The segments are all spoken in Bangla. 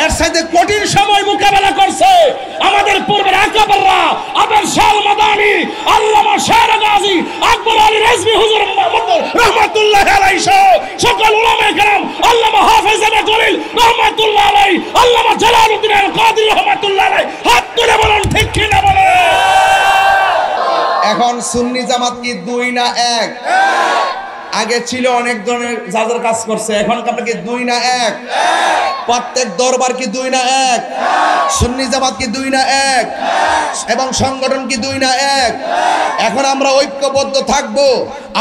এর সাথে কঠিন সময় মোকাবেলা করছে আমাদের পূর্বের আকাবাররা, আবেদ শাহ মাদানী, আল্লামা শের গাজী, আকবর আলী রেজভী হুজুর রহমাতুল্লাহ আলাইহি সহ সকল উলামায়ে কেরাম, আল্লামা হাফেজ আবু জলিল রহমাতুল্লাহ আলাইহি, আল্লামা জালালউদ্দিন আল কাদরি রহমাতুল্লাহ আলাইহি, হাত তুলে বলেন ঠিক কি না বলেন। এখন সুন্নি জামাত কি দুই না এক? আগে ছিল অনেক ধরনের যাদের কাজ করছে, এখন আপনার কি দুই না এক? প্রত্যেক দরবার কি দুই না এক? সুন্নি জামাত কি দুই না এক? এবং সংগঠন কি দুই না এক? এখন আমরা ঐক্যবদ্ধ থাকবো।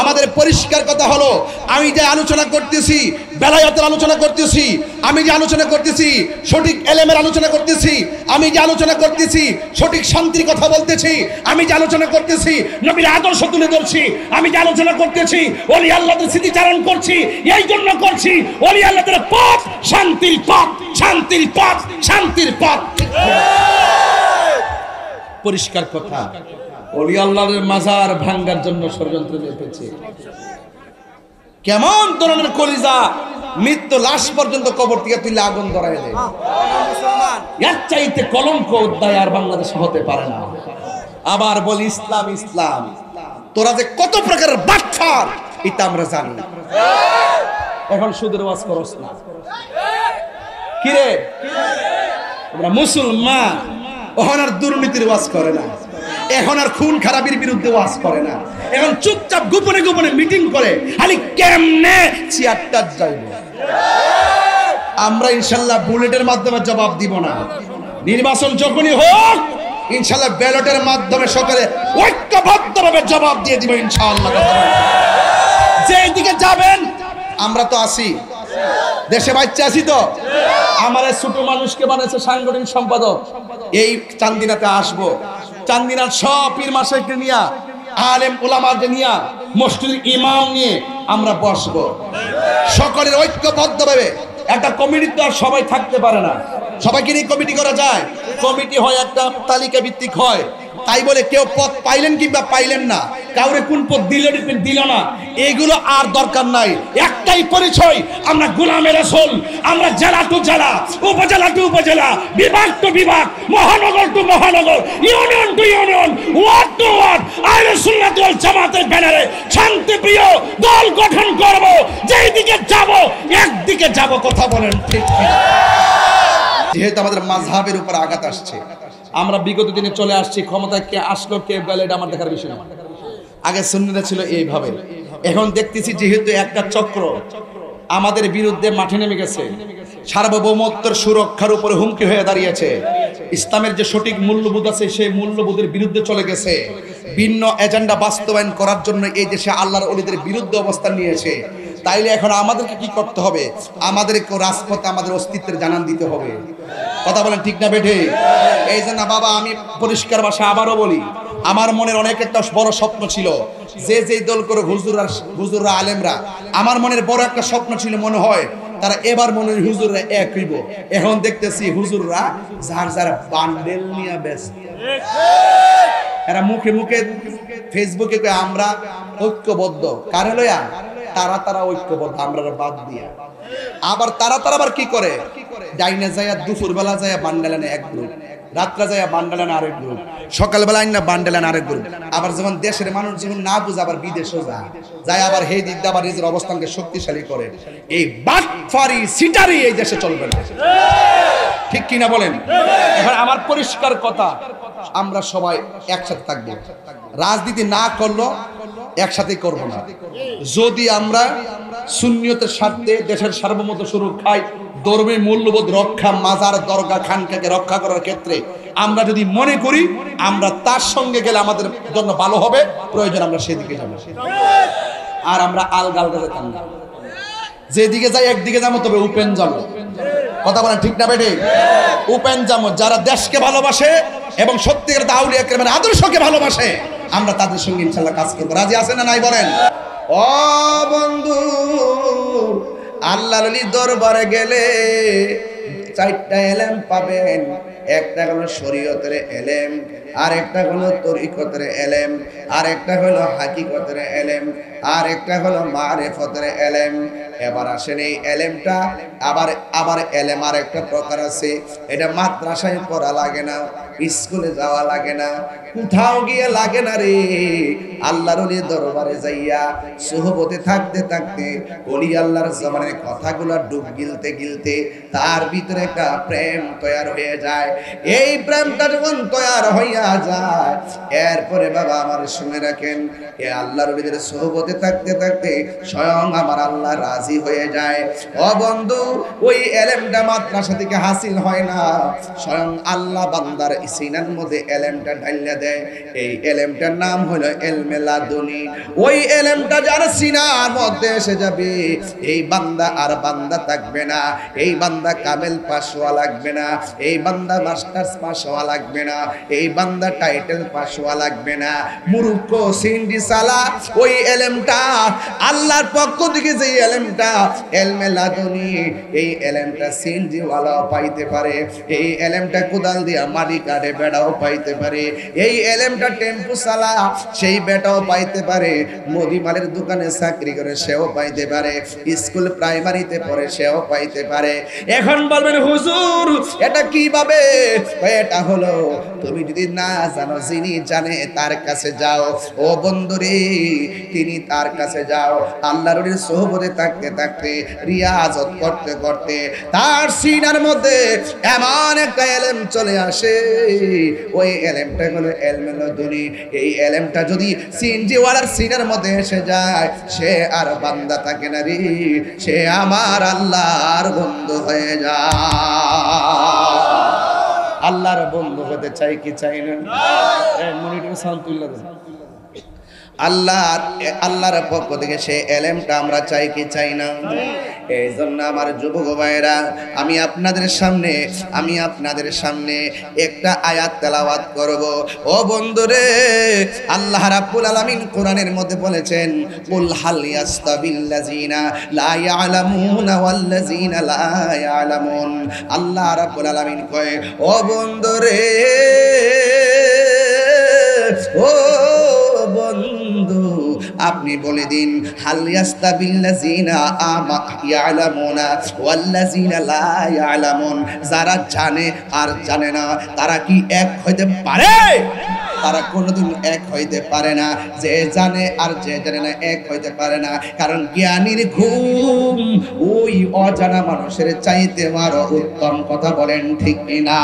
আমাদের পরিষ্কার কথা হলো, আমি যে আলোচনা করতেছি বেলায়েতের আলোচনা করতেছি, আমি যে আলোচনা করতেছি সঠিক এলেমের আলোচনা করতেছি, আমি যে আলোচনা করতেছি সঠিক শান্তির কথা বলতেছি, আমি যে আলোচনা করতেছি নবীর আদর্শ তুলে ধরছি, আমি যে আলোচনা করতেছি ওলি আল্লাহদের স্মৃতিচারণ করছি, এই জন্য করছি ওলি আল্লাহদের পথ শান্তির পথ, শান্তির পথ, শান্তির পথ। পরিষ্কার কথা, ওলি আল্লাহর মাজার ভাঙার জন্য ষড়যন্ত্র নেমেছে। কেমন ধরনের কলিজা, মৃত্যু লাশ পর্যন্ত কবর থেকে তুলে আগুন ধরায় দেয়। এর চাইতে কলঙ্ক অধ্যায় আর বাংলাদেশে হতে পারে না। আবার বলি ইসলাম ইসলাম, তোরা যে কত প্রকারের বাটপার এটা আমরা জানি। এখন সুদের ওয়াজ করস না কিরে? আমরা মুসলমান, এখন আর দুর্নীতির ওয়াজ করে না, এখন আর খুন খারাপির বিরুদ্ধে ওয়াজ করে না, এখন চুপচাপ গোপনে গোপনে মিটিং করে খালি কেমনে চেয়ারটা যাইব। আমরা ইনশাল্লাহ বুলেটের মাধ্যমে জবাব দিব না, নির্বাচন যখনই হোক ইনশাল্লাহ ব্যালটের মাধ্যমে সকালে ঐক্যবদ্ধভাবে জবাব দিয়ে দিব ইনশাআল্লাহ। যেদিকে যাবেন আমরা তো আসি, দেশে বাচ্চা আছি তো। আমার ছোট মানুষকে বানাইছে সাংগঠনিক সম্পাদক। এই চান্দিনাতে আসবো, চান্দিনার সব পীর মাশায়েখকে নিয়ে, আলেম উলামাকে নিয়ে, মসজিদের ইমাম নিয়ে আমরা বসবো। সকলের ঐক্যবদ্ধভাবে একটা কমিটি তো আর সবাই থাকতে পারে না, সবাইকে নিয়ে কমিটি করা যায়। কমিটি হয় একটা তালিকা ভিত্তিক হয়, তাই বলে কেউ পদ পাইলেন কিংবা পাইলেন না, কাউরে কোন পদ দিল না, এগুলো আর দরকার নাই। একটাই পরিচয়, আমরা গোলামে রাসূল। আমরা জেলা টু জেলা, উপজেলা টু উপজেলা, বিভাগ টু বিভাগ, মহানগর টু মহানগর, union to union, ward to ward আহলে সুন্নাত ওয়াল জামাতের ব্যানারে শান্তিপ্রিয় দল গঠন করব। যেই দিকে যাব একদিকে যাব, কথা বলেন ঠিক কি? যেহেতু আমাদের মাযহাবের উপর আঘাত আসছে, আমরা বিগত দিনে চলে আসছি, ক্ষমতায় কে আসলো কে গেল এটা আমার দেখার বিষয় না। আগে সুন্নিরা ছিল এইভাবে, এখন দেখতেছি যেহেতু একটা চক্র আমাদের বিরুদ্ধে মাঠে নেমে গেছে, সার্বভৌমত্বের সুরক্ষার উপরে হুমকি হয়ে দাঁড়িয়েছে, ইসলামের যে সঠিক মূল্যবোধ আছে সেই মূল্যবোধের বিরুদ্ধে চলে গেছে, ভিন্ন এজেন্ডা বাস্তবায়ন করার জন্য এই দেশে আল্লাহর ওলিদের বিরুদ্ধে অবস্থান নিয়েছে। তাইলে এখন আমাদেরকে কি করতে হবে? আমাদেরকে রাজপথে আমাদের অস্তিত্বের জানান দিতে হবে। কথা বলেন ঠিক না বেঠে? এই জন্য বাবা আমি পরিষ্কার ভাষা আবারও বলি, আমার মনের অনেক একটা বড় স্বপ্ন ছিল, যে দল করে হুজুররা আলেমরা, আমার মনের বড় একটা স্বপ্ন ছিল, মনে হয় তারা এবার মনে হয় হুজুররা এক হইব। এখন দেখতেছি হুজুররা যার যার বান্ডেল নিয়ে ব্যস্ত। এরা মুখে মুখে ফেসবুকে আমরা ঐক্যবদ্ধ, কারে লয়া? তারা ঐক্যবদ্ধ, আমরা বাদ দিয়া। আবার তারা আবার কি করে? ডাইনে যায় দুপুর বেলা যায় বান্ডেলানে এক গ্রুপ, রাত্রে যায় বান্ডেলানে আরেক গ্রুপ, সকালবেলা আইনা বান্ডেলানে আরেক গ্রুপ। আবার যখন দেশের মানুষ যখন না বুঝে আবার বিদেশও যায় আবার হে দিক আবার নিজের অবস্থানকে শক্তিশালী করে। এই বাটফারি সিটারি এই দেশে চলবে না, ঠিক কিনা বলেন? এখন আমার পরিষ্কার কথা, আমরা সবাই একসাথে থাকবো, রাজনীতি না করলো একসাথে করব না। যদি আমরা সুন্নিয়তের স্বার্থে দেশের সার্বভৌমত্ব সুরক্ষায়, ধর্মীয় মূল্যবোধ রক্ষা, মাজার দরগা খানকাকে রক্ষা করার ক্ষেত্রে আমরা যদি মনে করি আমরা তার সঙ্গে গেলে আমাদের জন্য ভালো হবে, প্রয়োজন আমরা সেদিকে যাবো। আর আমরা আলগাল যেতাম না, যেদিকে যাই একদিকে যাবো, তবে উপেন যাবো। কথা বলেন ঠিক না বেটে? উপেন যাবো। যারা দেশকে ভালোবাসে এবং সত্যিকার আউলিয়া কেরামের আদর্শকে ভালোবাসে, আমরা তাদের সঙ্গে ইনশাআল্লাহ কাজ করবো। রাজি আছেন না নাই বলেন? ও বন্ধু, আল্লাহর ওলির দরবারে গেলে চারটা এলেম পাবেন। একটা হলো শরীয়তের এলেম, আর একটা হলো তরিকতের এলেম, আর একটা হলো হাকিকতের এলেম। আর একটা হলো মারিফতের এলেম। এবার আসেন এই এলেমটা আবার এলেম আর একটা প্রকার আছে, এটা মাদ্রাসায় পড়া লাগে না, স্কুলে যাওয়া লাগে না, কোথাও গিয়ে লাগে না রে। আল্লাহর ওলির দরবারে যাইয়া সুহবতে থাকতে থাকতে ওলি আল্লাহর জবানের কথাগুলো ডুব গিলতে গিলতে তার ভিতরে একটা প্রেম তৈরি হয়ে যায়। এই প্রেমটা যখন তৈরি হইয়া যায়, এরপরে বাবা আমার শুনে রাখেন, এ আল্লাহর ওলিদের সুহবতে থাকতে থাকতে স্বয়ং আমার আল্লাহ রাজি হয়ে যায়। ও বন্ধু, ওই এলেমটা মাদ্রাসা থেকে হাসিল হয় না, স্বয়ং আল্লাহ বান্দার সিনার মধ্যে এলেমটা ঢাইলা দেয়। এই এলেমটার নাম হলো ইলমে লাদুনী। ওই এলেমটা যার সিনার মধ্যে এসে যাবে, এই বান্দা আর বান্দা থাকবে না, এই বান্দা কামেল পাস হওয়া লাগবে না, এই বান্দা মাস্টার্স পাস হওয়া লাগবে না, এই বান্দা টাইটেল পাস হওয়া লাগবে না, মুরুক্ষ সিন্ডি সালা। ওই এলেমটা আল্লাহর পক্ষ থেকে, যে এলেমটা ইলমে লাদুনী, এই এলেমটা সিন্ডি ওয়ালাও পাইতে পারে, এই এলেমটা কোদাল দিয়া মাটি কাটে বেড়াও পাইতে পারে, এই এলেমটা টেম্পু চালা সেই বেটাও পাইতে পারে, মুদিমালের দোকানে চাকরি করে সেও পাইতে পারে, স্কুল প্রাইমারিতে পড়ে সেও পাইতে পারে। এখন বলবেন হুজুর এটা কিভাবে? এটা হলো, তুমি যদি না জানো, যিনি জানে তার কাছে যাও। ও বন্ধুরে, তিনি তার কাছে যাও। আল্লাহর সোহবতে থাকতে থাকতে, রিয়াজত করতে করতে তার সিনার মধ্যে এমন একটা এলেম চলে আসে, ওই এলেমটা হলো ইলমে লাদুনী। এই এলেমটা যদি সিনজিওয়ালার সিনার মধ্যে এসে যায়, সে আর বান্দা থাকে না রে, সে আমার আল্লাহর বন্ধু হয়ে যায়। আল্লাহর বন্ধু হতে চাই কি চাই না? মনিটর সাউন্ড তুলে দেন। আল্লাহর পক্ষ থেকে সে এলেমটা আমরা চাই কি চাই না? এই জন্য আমার যুবক ভাইরা, আমি আপনাদের সামনে একটা আয়াত তেলাওয়াত করব। ও বন্ধুরে, আল্লাহ রাব্বুল আলামিন কোরআনের মধ্যে বলেছেন, কুল হাল ইয়াস্তাবিল্লাযিনা লা ইয়ালামুনা ওয়াল্লাযিনা লা ইয়ালামুন। আল্লাহ রাব্বুল আলামিন কয়, ও বন্ধুরে, ও বন্ধু, আপনি বলে দিন, হাল ইয়াস্তাবিল্লাযিনা ইয়ালামুনা ওয়াল্লাযিনা লা ইয়ালামুন, যারা জানে আর জানে না তারা কি এক হইতে পারে? তারা কোনোদিন এক হইতে পারে না। যে জানে আর যে জানে না এক হইতে পারে না, কারণ জ্ঞানীর ঘুম ওই অজানা মানুষের চাইতে আরো উত্তম। কথা বলেন ঠিক কিনা?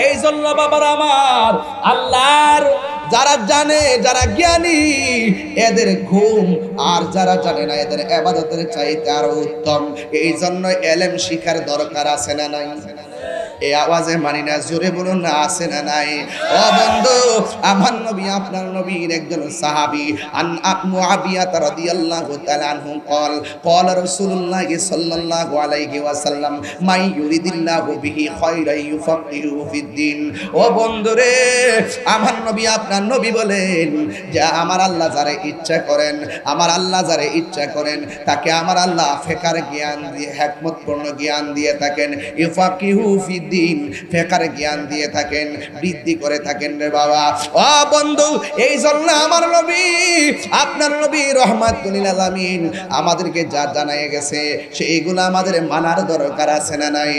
এই জন্য বাবার আমার, আল্লাহর যারা জানে, যারা জ্ঞানী, এদের ঘুম আর যারা জানে না এদের ইবাদতের চাইতে আরো উত্তম। এই জন্য ইলম শিখার দরকার আছে না নাই? এই আওয়াজে মানি না, জোরে বলুন না, আছে না নাই? ও বন্ধু, আমার নবী, আপনার নবীর একজন সাহাবী, আন মুআবিয়া রাদিয়াল্লাহু তাআলা আনহু قال رسول الله صلى الله عليه وسلم من يريد الله به خيرا يفقهه في الدين। ও বন্ধুরে, আমার নবী, আপনার নবী বলেন যে আমার আল্লাহ যারে ইচ্ছা করেন, আমার আল্লাহ যারে ইচ্ছা করেন, তাকে আমার আল্লাহ ফিকার জ্ঞান দিয়ে, হিকমতপূর্ণ জ্ঞান দিয়ে থাকেন। ইফাকিহু ফি দিন, ফিকার জ্ঞান দিয়ে থাকেন, বৃদ্ধি করে থাকেন রে বাবা। ও বন্ধু, এই জন্য আমার নবী, আপনার নবী রহমাতুল লিল আলামিন আমাদেরকে যা জানায় গেছে সেইগুলো আমাদের মানার দরকার আছে না নাই?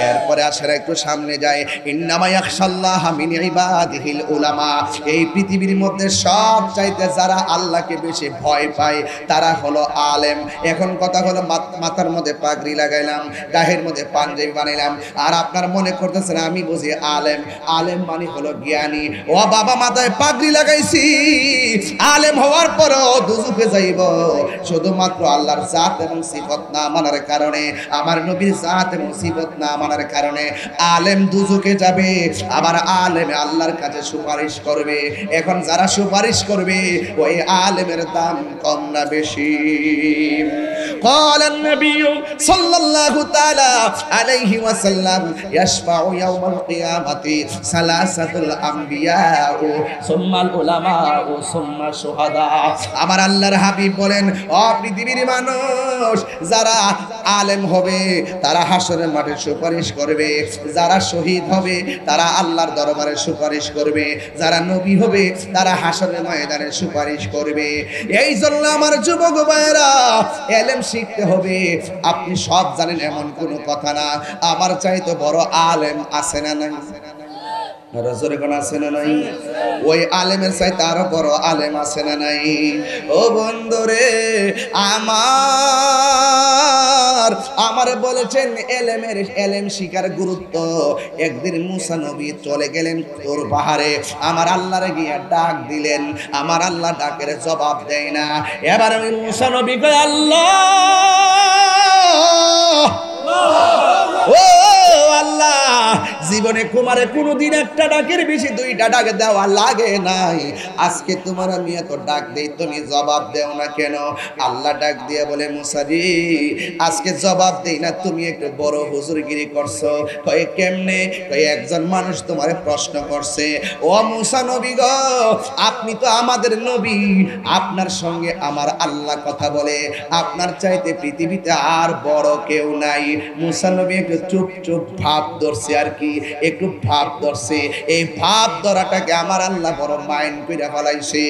এরপরে আসেন একটু সামনে যায়, ইন্নামা ইয়াখশাল্লাহা মিন ইবাদিহিল উলামা। এই পৃথিবীর মধ্যে সব চাইতে যারা আল্লাহকে বেশি ভয় পায় তারা হলো আলেম। এখন কথা হলো, মাথার মধ্যে পাগড়ি লাগাইলাম, গায়ের মধ্যে পাঞ্জাবি বানাইলাম, আর আপনার মনে করতেছেন আমি বুঝি আলেম। আলেম মানে হলো জ্ঞানী। ও বাবা, মাথায় পাগড়ি লাগাইছি, আলেম হওয়ার পরও দুজকে যাইব শুধুমাত্র আল্লাহর জাত এবং সিফত না মানার কারণে, আমার নবীর জাত এবং সিফত না মানার কারণে আলেম দুজকে যাবে। আবার আলেম আল্লাহর কাছে সুপারিশ করবে। এখন যারা সুপারিশ করবে ওই আলেমের দাম কম না বেশি? قال النبي صلى الله تعالى عليه وسلم يشفع يوم القيامة ثلاثة الأنبياء ثم العلماء ثم الشهداء আমার আল্লাহর হাবিব বলেন ও পৃথিবীর মানুষ যারা আলেম হবে তারা হাসরের মাঠে সুপারিশ করবে, যারা শহীদ হবে তারা আল্লাহর দরবারে সুপারিশ করবে, যারা নবী হবে তারা হাসরের ময়দানে সুপারিশ করবে। এই জন্য আমার যুবক ভাইরা ইলম শিখতে হবে। আপনি সব জানেন এমন কোনো কথা না, আমার চাইতে বড় আলেম আছে না নাই? রাজরে কোন আছে না নাই? ওই আলেমের চাইতে আরো বড় আলেম আছে না নাই? ও বন্ধুরে আমার বলেছেন এলেম শিকার গুরুত্ব। একদিন মুসা নবী চলে গেলেন তোর পাহাড়ে, আমার আল্লাহরে গিয়ে ডাক দিলেন, আমার আল্লাহ ডাকের জবাব দেয় না। এবার আমি মুসা নবী কই আল্লাহ ও আল্লাহ, জীবনে কুমারে কোনোদিন একটা ডাকের বেশি দুইটা ডাক দেওয়া লাগে নাই, আজকে তোমার আমি এত ডাক দেই তুমি জবাব দেও না কেন? আল্লাহ ডাক দিয়ে বলে মুসা রে আজকে জবাব দেই না, তুমি একটু বড় হুজুরগিরি করছো। কয়ে কেমনে? কয়ে একজন মানুষ তোমারে প্রশ্ন করছে, ও মুসা নবী গো আপনি তো আমাদের নবী, আপনার সঙ্গে আমার আল্লাহ কথা বলে, আপনার চাইতে পৃথিবীতে আর বড় কেউ নাই। মুসা নবী একটু চুপ চুপ ভাব ধরছে, আর কি একটু ভাব ধরছে। এই ভাব ধরাটাকে আমার আল্লাহ বড় মাইন্ড কইরা ফেলাইছে।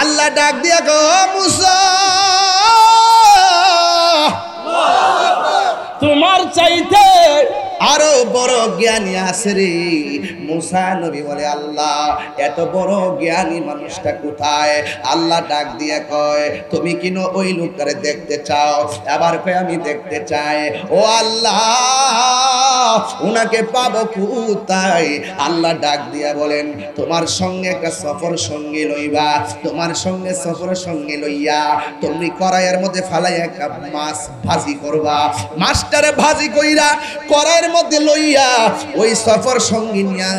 আল্লাহ ডাক দিয়া গো মুসা তোমার চাইতে আরো বড় জ্ঞানী আছে রে। মুসা নবী বলে আল্লাহ এত বড় জ্ঞানী মানুষটা কোথায়? আল্লাহ ডাক দিয়ে কয় তুমি কি ওই লোকটারে দেখতে চাও? আবার কয় আমি দেখতে চাই। ও আল্লাহ উনাকে পাবো কোথায়? আল্লাহ ডাক দিয়া বলেন তোমার সঙ্গে একটা সফর সঙ্গী লইবা, তোমার সঙ্গে সফর সঙ্গী লইয়া তুমি কড়াইয়ের মধ্যে ফালাই একটা মাছ ভাজি করবা, মাছটারে ভাজি কইরা কড়াইয়ের মধ্যে লইয়া ওই সফর সঙ্গী নিয়া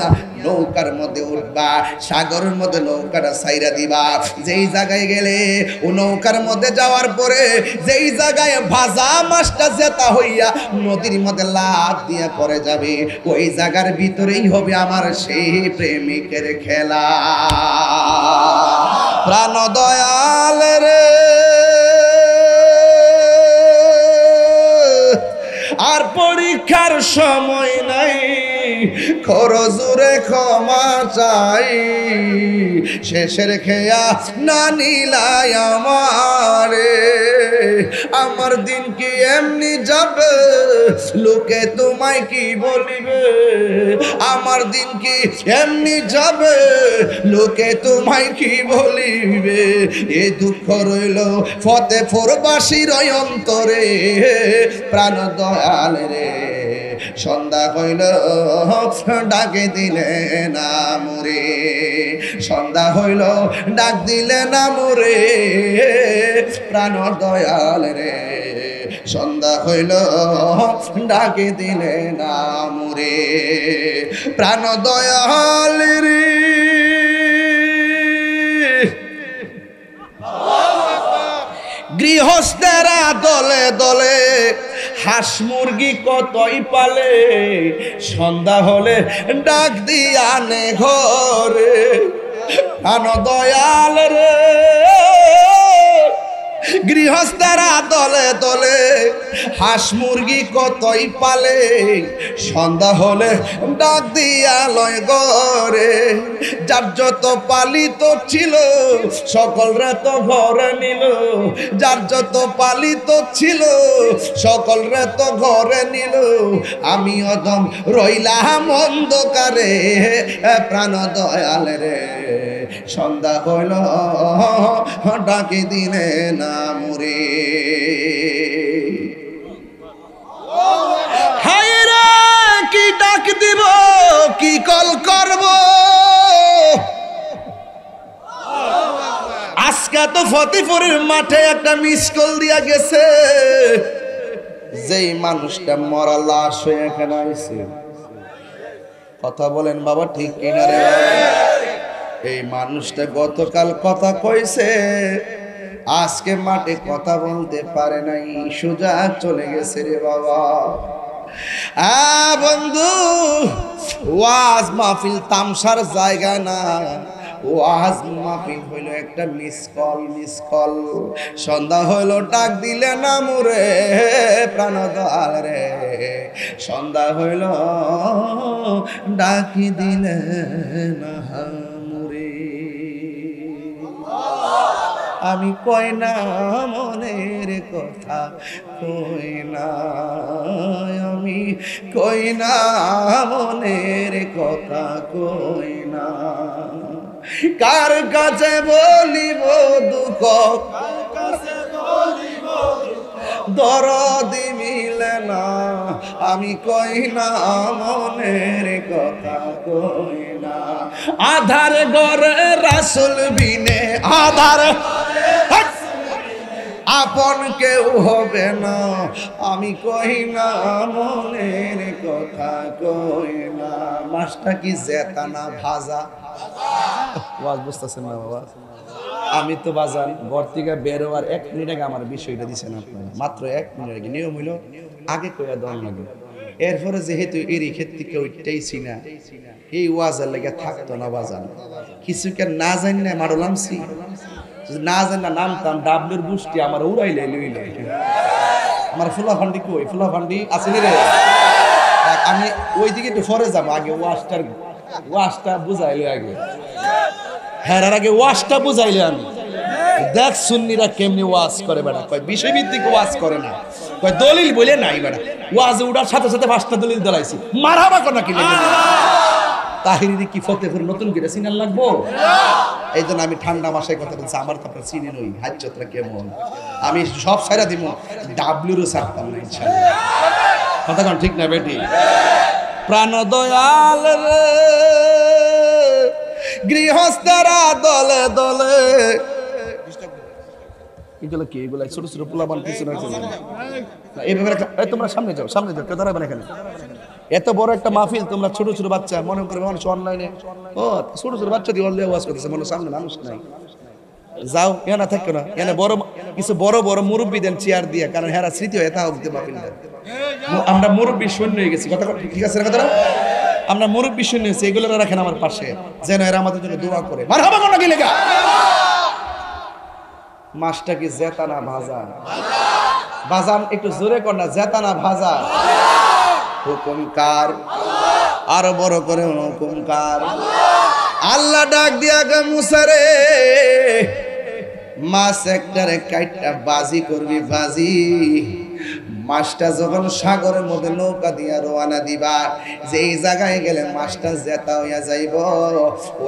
নৌকার মধ্যে উঠবা, সাগরের মধ্যে নৌকাটা ছাইরা দিবা। যেই জায়গায় গেলে ও নৌকার মধ্যে যাওয়ার পরে যেই জায়গায় ভাজা মাছটা জেতা হইয়া নদীর মধ্যে লাফ দিয়ে পড়ে যাবে, ওই জায়গার ভিতরেই হবে আমার সেই প্রেমিকের খেলা। প্রাণ দয়াল রে আর পরীক্ষার সময় নাই, খরজুরে ক্ষমা চাই, শেষের খেয়া না নিলাই আমারে, আমার দিন কি এমনি যাবে লোকে তোমায় কি বলিবে, আমার দিন কি এমনি যাবে লোকে তোমায় কি বলিবে। এ দুঃখ রইল ফতেপুরবাসীর অন্তরে, প্রাণ দয়াল রে সন্ধ্যা হইল ডাকে দিলে না মোরে, সন্ধ্যা হইল ডাক দিলে না মোরে, প্রাণ দয়াল রে সন্ধ্যা হইল ডাকে দিলে না মোরে, প্রাণ দয়াল রে। গৃহস্থেরা দলে দলে হাঁস মুরগি কতই পালে, সন্ধ্যা হলে ডাক দিয়া আনে ঘরে, প্রাণ দয়াল রে। গৃহস্থেরা দলে দলে হাঁস মুরগি কতই পালে, সন্ধ্যা হলে ডাক দিয়া লয় ঘরে, যার যত পালিত ছিল সকলরা তো ঘরে নিল, যার যত পালিত ছিল সকলরা তো ঘরে নিল, আমি অদম রইলাম অন্ধকারে, প্রাণ দয়াল রে সন্ধ্যা হইল ডাকে দিলে না মোরে। হায়রে কি ডাক দিব কি কল করব, আজকে তো ফতেপুরের মাঠে একটা মিস কল দিয়া গেছে, যেই মানুষটা মরা লাশ হয়ে এখানে আইছে। কথা বলেন বাবা ঠিক কিনা রে? এই মানুষটা গতকাল কথা কইছে আজকে মাঠে কথা বলতে পারে নাই, সোজা চলে গেছে রে বাবা। বন্ধু, ওয়াজ মাহফিল তামসার জায়গা না, ওয়াজ মাহফিল হইল একটা মিস কল। সন্ধ্যা হইল ডাক দিলে না মুরে প্রাণদয়াল রে, সন্ধ্যা হইল ডাকি দিলে না মুরে। আমি কই না মনের কথা, কই না, আমি কই না মনের কথা, কই না। কার কাছে বলিব দুঃখ, দরদ মিলে না, আমি কই না মনের কথা, কই না। আধার ঘরে রাসূল বিনে, আধার আপন কেউ হবে না, আমি কই না মনের কথা, কই না। মাছটা কি জেতা না ভাজা? ওয়াজ বুঝতেছেন না বাবা? আমি তো বাজান ঘর থেকে বেরোয়ার 1 মিনিট আগে আমার বিষয়টা দিচ্ছেন আপনারা, মাত্র 1 মিনিট আগে। নিয়ম হইল আগে কইয়া দেওয়ার লাগে, এরপরে যেহেতু এরই ক্ষেত্রে কেউ উঠতেইছি না, এই ওয়াজের লেগে থাকতো না বাজান। কিছু কে না জানি না মারলামছি, না জানি না নামতাম ডাবলুর বুষ্টি আমার উড়াইলে লইলে। আমার ফুলা ফান্ডি কই, ফুলা ফান্ডি আসেনি রে। আমি ওই দিকে একটু পরে যাবো, আগে ওয়াজটা বুঝাইলে, আগে হ্যাঁ আগে ওয়াজটা বুঝাইলে। আমি দেখ সুন্নিরা কেমনি ওয়াজ করে বেড়া, কয় বিষয়ভিত্তিক ওয়াজ করে না, কয় দলিল বলে নাই বেড়া। ওয়াজে উঠার সাথে সাথে 5টা দলিল দলাইছি, মারহাবা কোন কি লেগে তাহিরি কি ফতেপুর নতুন করে সিনাল লাগবো? এই জন্য আমি ঠান্ডা মাসায় কথা বলছি, আমার তো আপনার চিনি নই হাজ্জতরা কেমন। আমি সব সাইরা দিব, ডাবলুরও ছাড়তাম না ইনশাআল্লাহ। কথা কোন ঠিক না বেটি? প্রাণ দয়াল রে গৃহস্থরা দলে দলে, এগুলো কি? এগুলো ছোট ছোট পোলাপান পিছনে এইভাবে তোমরা সামনে যাও, সামনে যাও, কেউ দাঁড়াবে না এখানে। এত বড় একটা মাহফিল, তোমরা ছোট ছোট বাচ্চা মনে করবে মানুষ অনলাইনে, ও ছোট ছোট বাচ্চা দিয়ে অনলাইনে ওয়াজ করতেছে, মনে সামনে মানুষ নাই। যাও এনা থাকো না, এনে বড় কিছু বড় বড় মুরব্বী দেন চেয়ার দিয়ে, কারণ হেরা স্মৃতি হয়ে তা হতে মাহফিল। আমরা মুরব্বী শূন্য হয়ে গেছি, কথা ঠিক আছে না কথাটা? আমরা মুরব্বী শূন্য হয়েছি, এগুলো রাখেন আমার পাশে, যেন এরা আমাদের জন্য দোয়া করে। মারহাবা কোন কি লেগা? মাছটা কি জেতা না ভাজা? বাজান একটু জোরে কর না, জেতা না ভাজা? হুকুমকার, আরো বড় করে হুকুমকার। আল্লাহ ডাক দিয়া গে মুসা রে, মাছ একটারে কাইটটা বাজি করবি বাজি। মাছটা যখন সাগরের মধ্যে নৌকা দিয়া রওনা দিবা, যেই জায়গায় গেলে মাছটা জেতা হইয়া যাইব,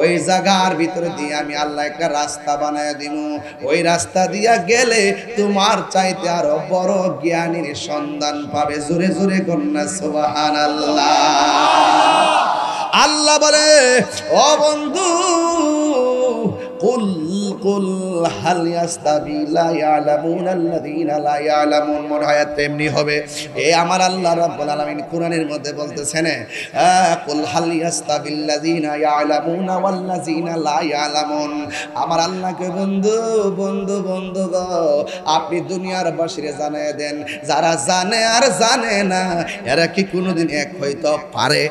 ওই জায়গার ভিতরে দিয়ে আমি আল্লাহ একটা রাস্তা বানায় দিব। ওই রাস্তা দিয়া গেলে তোমার চাইতে আরো বড় জ্ঞানীর সন্ধান পাবে। জোরে জোরে কন্যা সুবহানাল্লাহ। আল্লাহ বলে, ও বন্ধু, কুল কুল হাল ইয়াস্তাবি লা ইয়ালামুনাল্লাযীনা লা ইয়ালামুন। মনে হয় তেমনি হবে। এ আমার আল্লাহ রাব্বুল আলামিন কোরআনের মধ্যে বলতেছেন, কুল হাল ইয়াস্তাবিল্লাযীনা ইয়ালামুনা ওয়াল্লাযীনা লা ইয়ালামুন। আমার আল্লাহকে বন্ধু বন্ধু বন্ধু গো, আপনি দুনিয়ার বাসীরে জানায় দেন, যারা জানে আর জানে না এরা কি কোনোদিন এক হইতে পারে?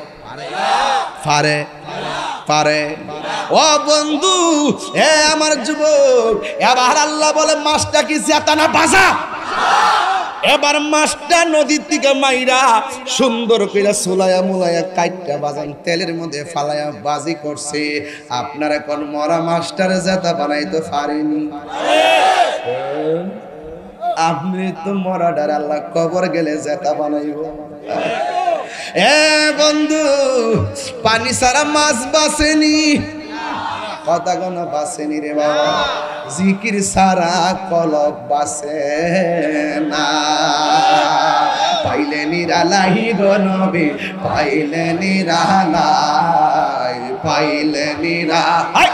পারে পারে? ও বন্ধু, এ আমার যুবক, এবার আল্লাহ বলে মাছটা কি জেতা না ভাজা? এবার মাছটা নদীর থেকে মাইরা সুন্দর করে সোলায়া মুলায়া কাইটটা বাজান তেলের মধ্যে ফালায়া বাজি করছে। আপনার এখন মরা মাছটারে জেতা বানাইতে পারেনি। আপনি তো মরাডার আল্লাহ কবর গেলে জেতা বানাইব। এ বন্ধু, পানি সারা মাছ বাসেনি, কথা কোনো বাসেনি রে বাবা। জিকির সারা কলব বাসে না। পাইলে নিরালাই গো নবী, পাইলে নিরালাই, পাইলে নিরালাই।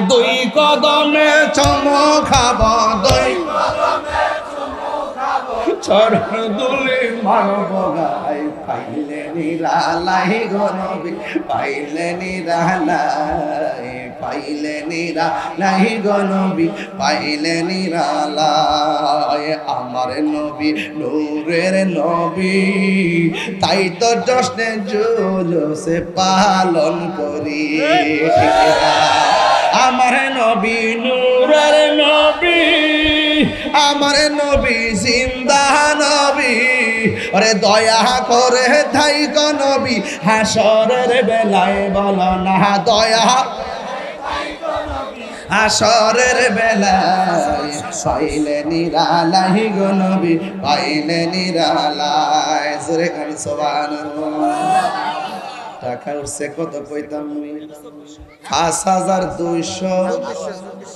দুই কদমে চমকাব, দুই চরণ দুলি মানব গাই, পাইলে নিরালাই গো নবী, পাইলে নিরালাই, পাইলে নিরালাই গো নবী পাইলে নিরালাই আমার নবী নূরের নবী তাই তো জশ্নে জুলুসে পালন করি আমার নবী নূরের নবী আমার নবী জিন্দা নবী ওরে দয়া করে থাইকো নবী হাসরের বেলায় বলো না দয়া হাসরের বেলায় পাইলে নিরালাই গো নবী পাইলে নিরালাই জোরে কান সুবহানাল্লাহ টাকা উঠছে কত কইতাম 5200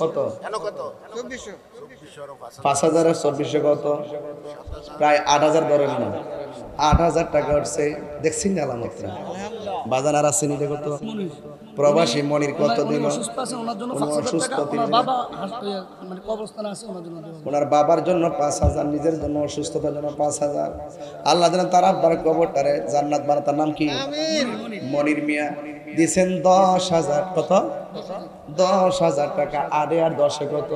কত 5000 আর 2400 কত প্রায় 8000 ধরেন না 8000 টাকা উঠছে দেখছেন না আলামতরা বাজার আর আসেনি দেখো তো প্রবাসী মনির কত দিন ওনার বাবার জন্য 5000 নিজের জন্য অসুস্থতার জন্য 5000 আল্লাহ যেন তার আব্বার কবরটারে জান্নাত বানায় তার নাম কি মনির মিয়া দিছেন 10000 কত 10000 টাকা আরে আর 10 কত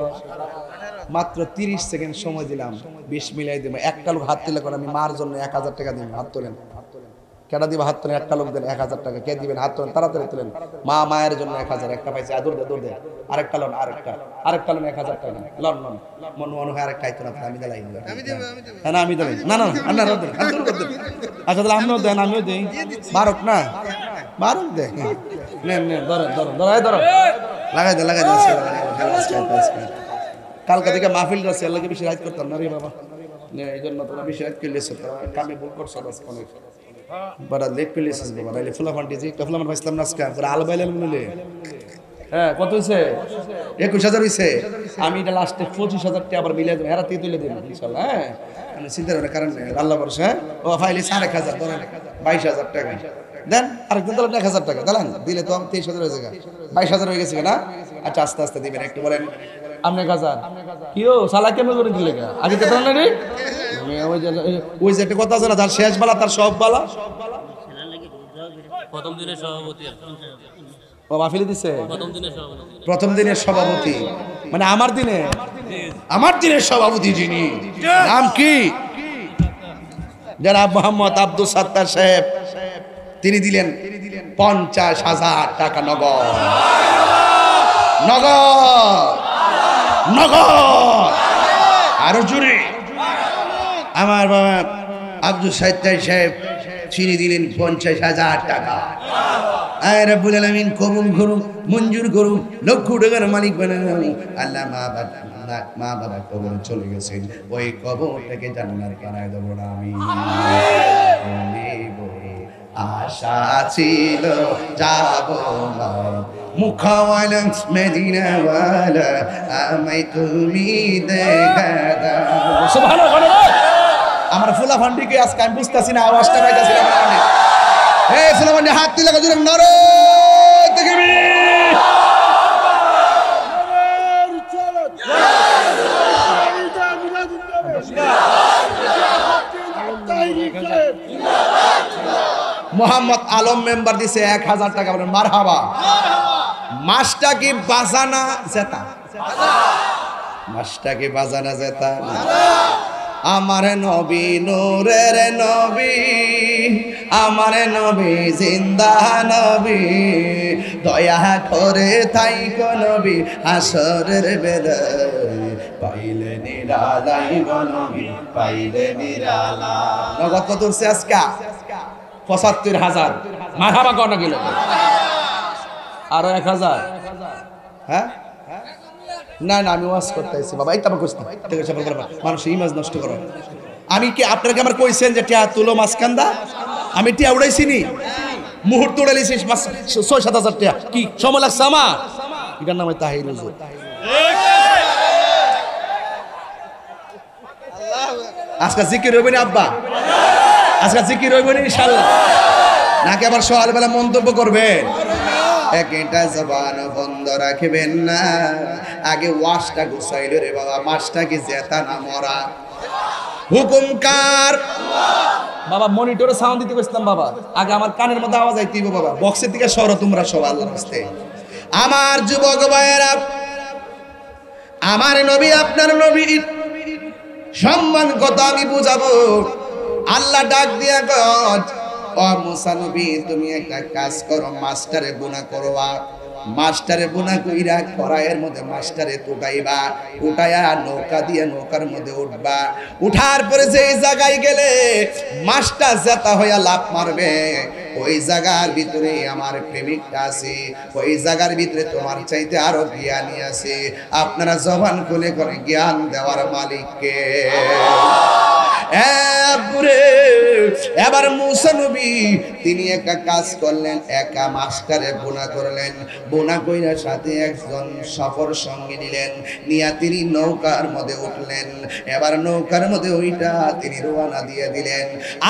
মাত্র 30 সেকেন্ড সময় দিলাম 20 মিলাই দিব একটা লোক হাত তুলে করে আমি মার জন্য 1000 টাকা দিই হাত তোলেন কেডা দিব হাত তোলেন একটা লোক দেন 1000 টাকা কে দিবেন হাত তোলেন তাড়াতাড়ি তোলেন মা মায়ের জন্য 1000 একটা পাইছে দৌড় দে আরেকটা লোন আরেকটা লোন 1000 টাকা লোন মন হয় আরেকটা আইতো না আমি দিলাই না আমি দিলাই না দেন হাত তোল দেন আচ্ছা তাহলে আমিও দেন আমিও দেই বারক না বারক দে নেন ধরো লাগাই দে কালকে থেকে মাহফিল আছে আল্লাহকে বেশি রাত করতাম না রে বাবা এই জন্য তোমরা বেশি রাত করলেছো কামে ভুল করছো আজকে অনেক বড় লেট করলেছিস বাবা তাইলে ফুলাফান্টি যে একটা ফুলাফান পাইছিলাম না আজকে পুরো আলবাইলাম মিলে হ্যাঁ কত হইছে 21000 হইছে আমি এটা লাস্টে 25000 টাকা আবার মিলাই দেব হেরাতে তুলে দেব ইনশাআল্লাহ হ্যাঁ আমি চিন্তা করার কারণ নেই আল্লাহ ভরসা ও ফাইলে 1000 ধরেন 22000 টাকা দেন আরেকদিন তাহলে 1000 টাকা দিলেন দিলে তো 23000 হয়ে যাবে 22000 হয়ে গেছে না আচ্ছা আস্তে আস্তে দিবেন একটু বলেন আপনি গাজার কিও সালা কেমন করে দিলে আগে তো না রে ওই যে একটা কথা আছে না তার শেষ বেলা তার সব বেলা প্রথম দিনের সভাপতি ও মাহফিলে দিছে প্রথম দিনের সভাপতি মানে আমার দিনের সভাপতি যিনি নাম কি জনাব মোহাম্মদ আব্দুল সাত্তার সাহেব তিনি দিলেন 50000 টাকা নগদ আরো জোরে আমার বাবা আব্দুল সাত্তার সাহেব তিনি দিলেন 50000 টাকা আয় রব্বুল আলামিন কবুল করুন মঞ্জুর করুন লক্ষ টাকার মালিক বানান আল্লাহ মা বাবা কবর চলে গেছেন ওই কবরটাকে জান্নাত বানায় দেব না আমি আশা ছিল যাব না মুখাওয়ালা মদিনাওয়ালা আমায় তুমি দেখা দাও সুবহানাল্লাহ আমার ফুলা ফান্ডিকে আজকে আমি বুঝতাছি না আওয়াজটা পাইতাছি না এই ফুলা ফান্ডি হাত তুলে গজুরে নারে দেখবি মোহাম্মদ আলম মেম্বার দিছে 1000 টাকা বলেন মারহাবা মাছটা কি বাজানা জেতা মাছটা কি বাজানা জেতা আমার নবী নূরের নবী আমার নবী জিন্দা নবী দয়া করে থাইকো নবী হাসরের বেলায় পাইলে নিরালাই গো নবী পাইলে নিরালাই নগদ কত উঠছে আজকে 75000 মারহাবা কোন গেল আর 1000 হ্যাঁ না আমি ওয়াজ করতেছি বাবা এই তো আমার কইছি দেখো সব মানুষ ইমেজ নষ্ট করে আমি কি আপনাকে আমার কইছেন যে টিয়া তুলো মাসকান্দা আমি টিয়া উড়াইছি নি মুহূর্ত উড়াইছি 6-7 টিয়া কি সময় লাগছে আমার এটার নাম তাহির হুজুর আজকে জিকির হইবে না আব্বা আজকে জিকির হইবে না ইনশাআল্লাহ নাকি আবার সকালবেলা মন্তব্য করবেন একটা জবান বন্ধ রাখবেন না আগে ওয়াশটা গুছাইল রে বাবা মাছটা কি জেতা না মরা হুকুমকার বাবা মনিটরে সাউন্ড দিতে কইছিলাম বাবা আগে আমার কানের মধ্যে আওয়াজ আইতিব বাবা বক্সের দিকে সরো তোমরা সব আল্লাহর রাস্তায় আমার যুবক ভাইয়েরা, আমার নবী আপনার নবী সম্মান কথা আমি বুঝাবো। আল্লাহ ডাক দিয়া কয়, ও মুসা নবী তুমি একটা কাজ করো, মাস্টারে গুনাহ করবা। মাস্টারে বুনা কইরা কড়াইয়ের মধ্যে মাস্টারে উঠাইবা, উঠাইয়া নৌকা দিয়ে নৌকার মধ্যে উঠবা। উঠার পরে যেই জায়গায় গেলে মাস্টার জেতা হইয়া লাফ মারবে, ওই জায়গার ভিতরে আমার প্রেমিকটা আছে, ওই জায়গার ভিতরে তোমার চাইতে আরো জ্ঞানী আছে। আপনারা জবান খুলে করে জ্ঞান দেওয়ার মালিককে। এবার মুসা নবী তিনি একটা কাজ করলেন, একা মাস্টারে বোনা করলেন। বোনা কইরা সাথে একজন সফর সঙ্গী নিলেন, নিয়া তিনি নৌকার মধ্যে উঠলেন। এবার নৌকার মধ্যে ওইটা তিনি রওনা দিয়ে দিলেন।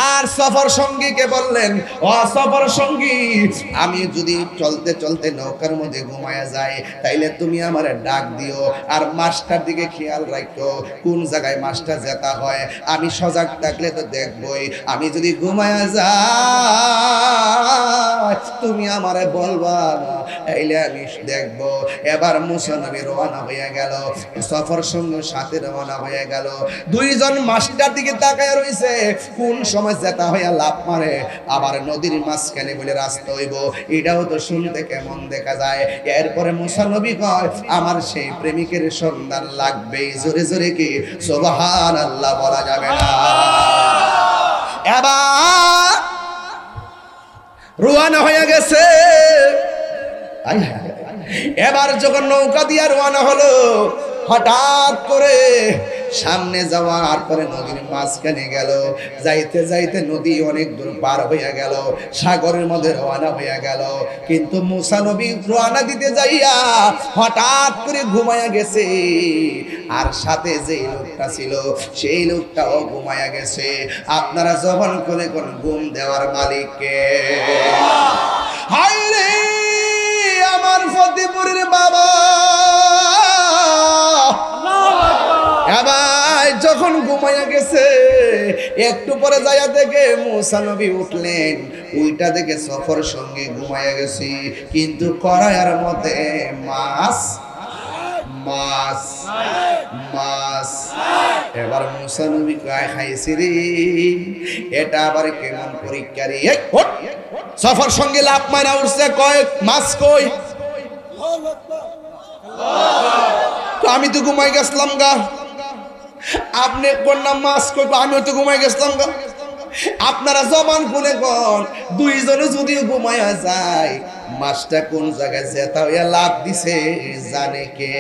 আর সফর সঙ্গীকে বললেন, ও সফর সঙ্গী আমি যদি চলতে চলতে নৌকার মধ্যে ঘুমায়া যাই তাইলে তুমি আমার ডাক দিও, আর মাস্টার দিকে খেয়াল রাখো কোন জায়গায় মাস্টার জেতা হয়। আমি সজাগ থাকলে তো দেখবই, আমি যদি ঘুমায়া যাই তুমি আমারে বলবা, তাইলে আমি দেখবো। এবার মুসা নবী রওনা হয়ে গেল, সফর সঙ্গে সাথে রওনা হয়ে গেল। দুইজন মাস্টার দিকে তাকায় রইছে, কোন সময় জেতা হইয়া লাফ মারে আবার নদীর মাঝখানে বলে রাস্তা হইব। এটাও তো শুনতে কেমন দেখা যায়। এরপরে মুসা নবী কয়, আমার সেই প্রেমিকের সন্ধান লাগবে। জোরে জোরে কি সুবহানাল্লাহ বলা যাবে না? এবার রওনা হয়ে গেছে। এবার যখন নৌকা দিয়ে রওনা হলো, হঠাৎ করে সামনে যাওয়ার পরে নদীর মাঝখানে গেল। যাইতে যাইতে নদী অনেক দূর পার হইয়া গেল, সাগরের মধ্যে রওনা হইয়া গেল। কিন্তু মুসা নবী রওনা দিতে যাইয়া হঠাৎ করে ঘুমায়া গেছে, আর সাথে যেই লোকটা ছিল সেই লোকটাও ঘুমায়া গেছে। আপনারা জবান করে কোন ঘুম দেওয়ার মালিককে? হায় রে আমার ফতেপুরের বাবা! এবার যখন ঘুমাইয়া গেছে, একটু পরে যাইয়া দেখে মুসা নবী উঠলেন, ওইটা দেখে সফর সঙ্গে ঘুমাইয়া গেছি, কিন্তু কড়াইয়ের মধ্যে মাছ মাছ মাছ। এবার মুসা নবী খাইছি রে, এটা আবার কেমন পরীক্ষা রে? সফর সঙ্গে লাভ মারা উঠছে, কয় মাছ কই? আমি তো ঘুমাই গেছিলাম গা। আপনি কোনটা মাছ কই? আমিও তো ঘুমাই গেছিলাম গা। আপনারা জবান খুলে কোন, দুইজনে যদি ঘুমায়া যায় মাছটা কোন জায়গায় জেতা হইয়া লাভ দিছে জানে কে?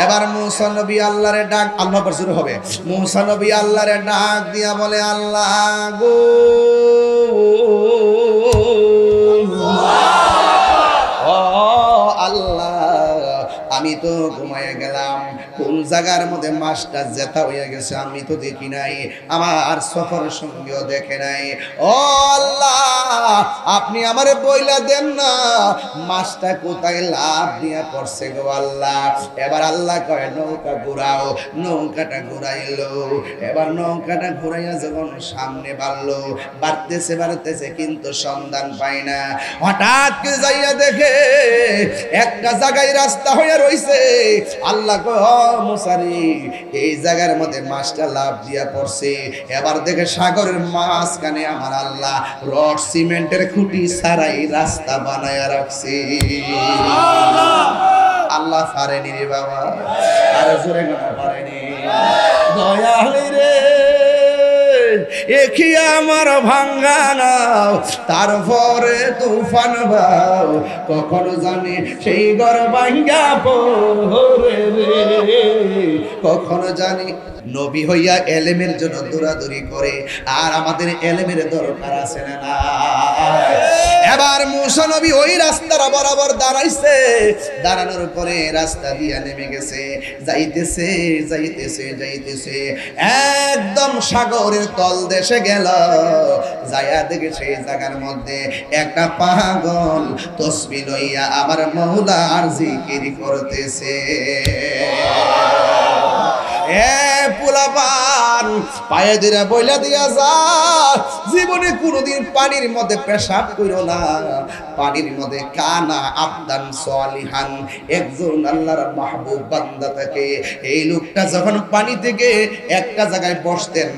এবার মুসা নবী আল্লাহরে ডাক, আল্লাহ পর শুরু হবে। মুসা নবী আল্লাহরে ডাক দিয়া বলে, আল্লাহ গো, আমি তো ঘুমাইয়া গেলাম, কোন জায়গার মধ্যে মাছটা জেতা হইয়া গেছে আমি তো দেখি নাই, আমার সফর সঙ্গীও দেখে নাই। ও আল্লাহ, আপনি আমারে বইলা দেন না মাছটা কোথায় লাভ দিয়া পড়ছে গো আল্লাহ। এবার আল্লাহ কয়, নৌকা ঘুরাও। নৌকাটা ঘুরাইলো। এবার নৌকাটা ঘুরাইয়া যখন সামনে বাড়লো, বাড়তেছে কিন্তু সন্ধান পায় না। হঠাৎ করে যাইয়া দেখে একটা জায়গায় রাস্তা হইয়া রইছে। আল্লাহ কয়, মুসারি এই জায়গার মধ্যে মাছটা লাভ দিয়া পড়ছে। এবার দেখে সাগরের মাঝখানে আমার আল্লাহ রড সিমেন্টের খুঁটি ছাড়াই রাস্তা বানায়া রাখছে। আল্লাহ পারেনি রে বাবা, আর জোরে না পারেনি। দয়ালি রে, একি আমার ভাঙ্গা নাও, তারপরে তুফান ভাও, কখনো জানি সেই ঘর ভাঙ্গা পড়ে রে, কখনো জানি। নবী হইয়া এলেমের জন্য দৌড়াদৌড়ি করে, আর আমাদের এলেমের দরকার আছে না? এবার মুসা নবী ওই রাস্তার বরাবর দাঁড়াইছে, দাঁড়ানোর পরে রাস্তা দিয়া নেমে গেছে, যাইতেছে যাইতেছে যাইতেছে, একদম সাগরের তল দেশে গেল। যাইয়া দেখে সেই জায়গার মধ্যে একটা পাগল তসবিহ লইয়া আমার মওলার জিকির করতেছে। এ পোলাপান পায়ে দিরা বইলা দিয়া যা, জীবনে কোনোদিন পানির মধ্যে পেশাব কইরো না, পানির মধ্যে কানা আবদান সালিহান, একজন আল্লাহর মাহবুব বান্দা থাকে। এই লোকটা যখন পানি থেকে একটা জায়গায় বসতেন,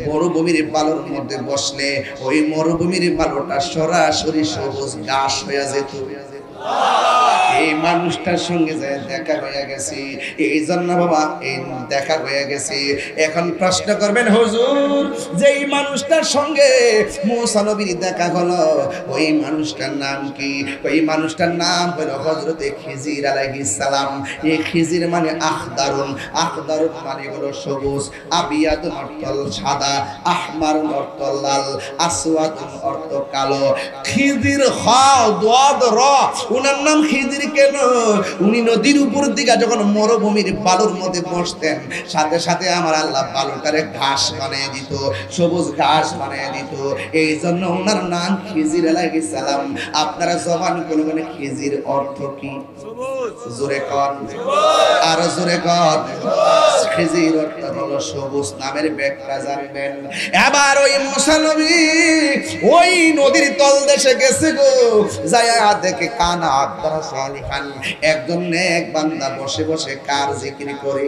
মরুভূমির বালুর মধ্যে বসলে ওই মরুভূমির বালুটা সরাসরি সবুজ ঘাস হয়ে যেত। এই মানুষটার সঙ্গে যে দেখা হয়ে গেছে, এই জন্য বাবা এই দেখা হয়ে গেছে। এখন প্রশ্ন করবেন হুজুর, যেই মানুষটার সঙ্গে মুসা নবীর দেখা হলো ওই মানুষটার নাম কি? ওই মানুষটার নাম হলো হযরতে খিজির আলাইহিস সালাম। এই খিজির মানে আখদারুন, আখদারুন মানে হলো সবুজ, আবিয়াদুন অর্থ সাদা, আহমারুন অর্থ লাল, আসওয়াদুন অর্থ কালো। খিজির খা দাদ রা, উনার নাম খিজির কেন? উনি নদীর উপর দিকে যখন মরুভূমির বালুর মধ্যে বসতেন, সাথে সাথে আমার আল্লাহ বালুটারে ঘাস বানিয়ে দিত, সবুজ ঘাস বানিয়ে দিত। এই জন্য ওনার নাম খিজির আলাইহিস সালাম। আপনারা জবান করে বলেন খিজির অর্থ কি? জোরে কর, আর জোরে কর। খিজির অর্থ হলো সবুজ, নামের ব্যাখ্যা জানবেন। এবার ওই মুসা নবী ওই নদীর তল দেশে গেছে গো, যায়া দেখে কানা আবদান সালিহান, একজন নেক বান্দা বসে বসে কার জিকির করে?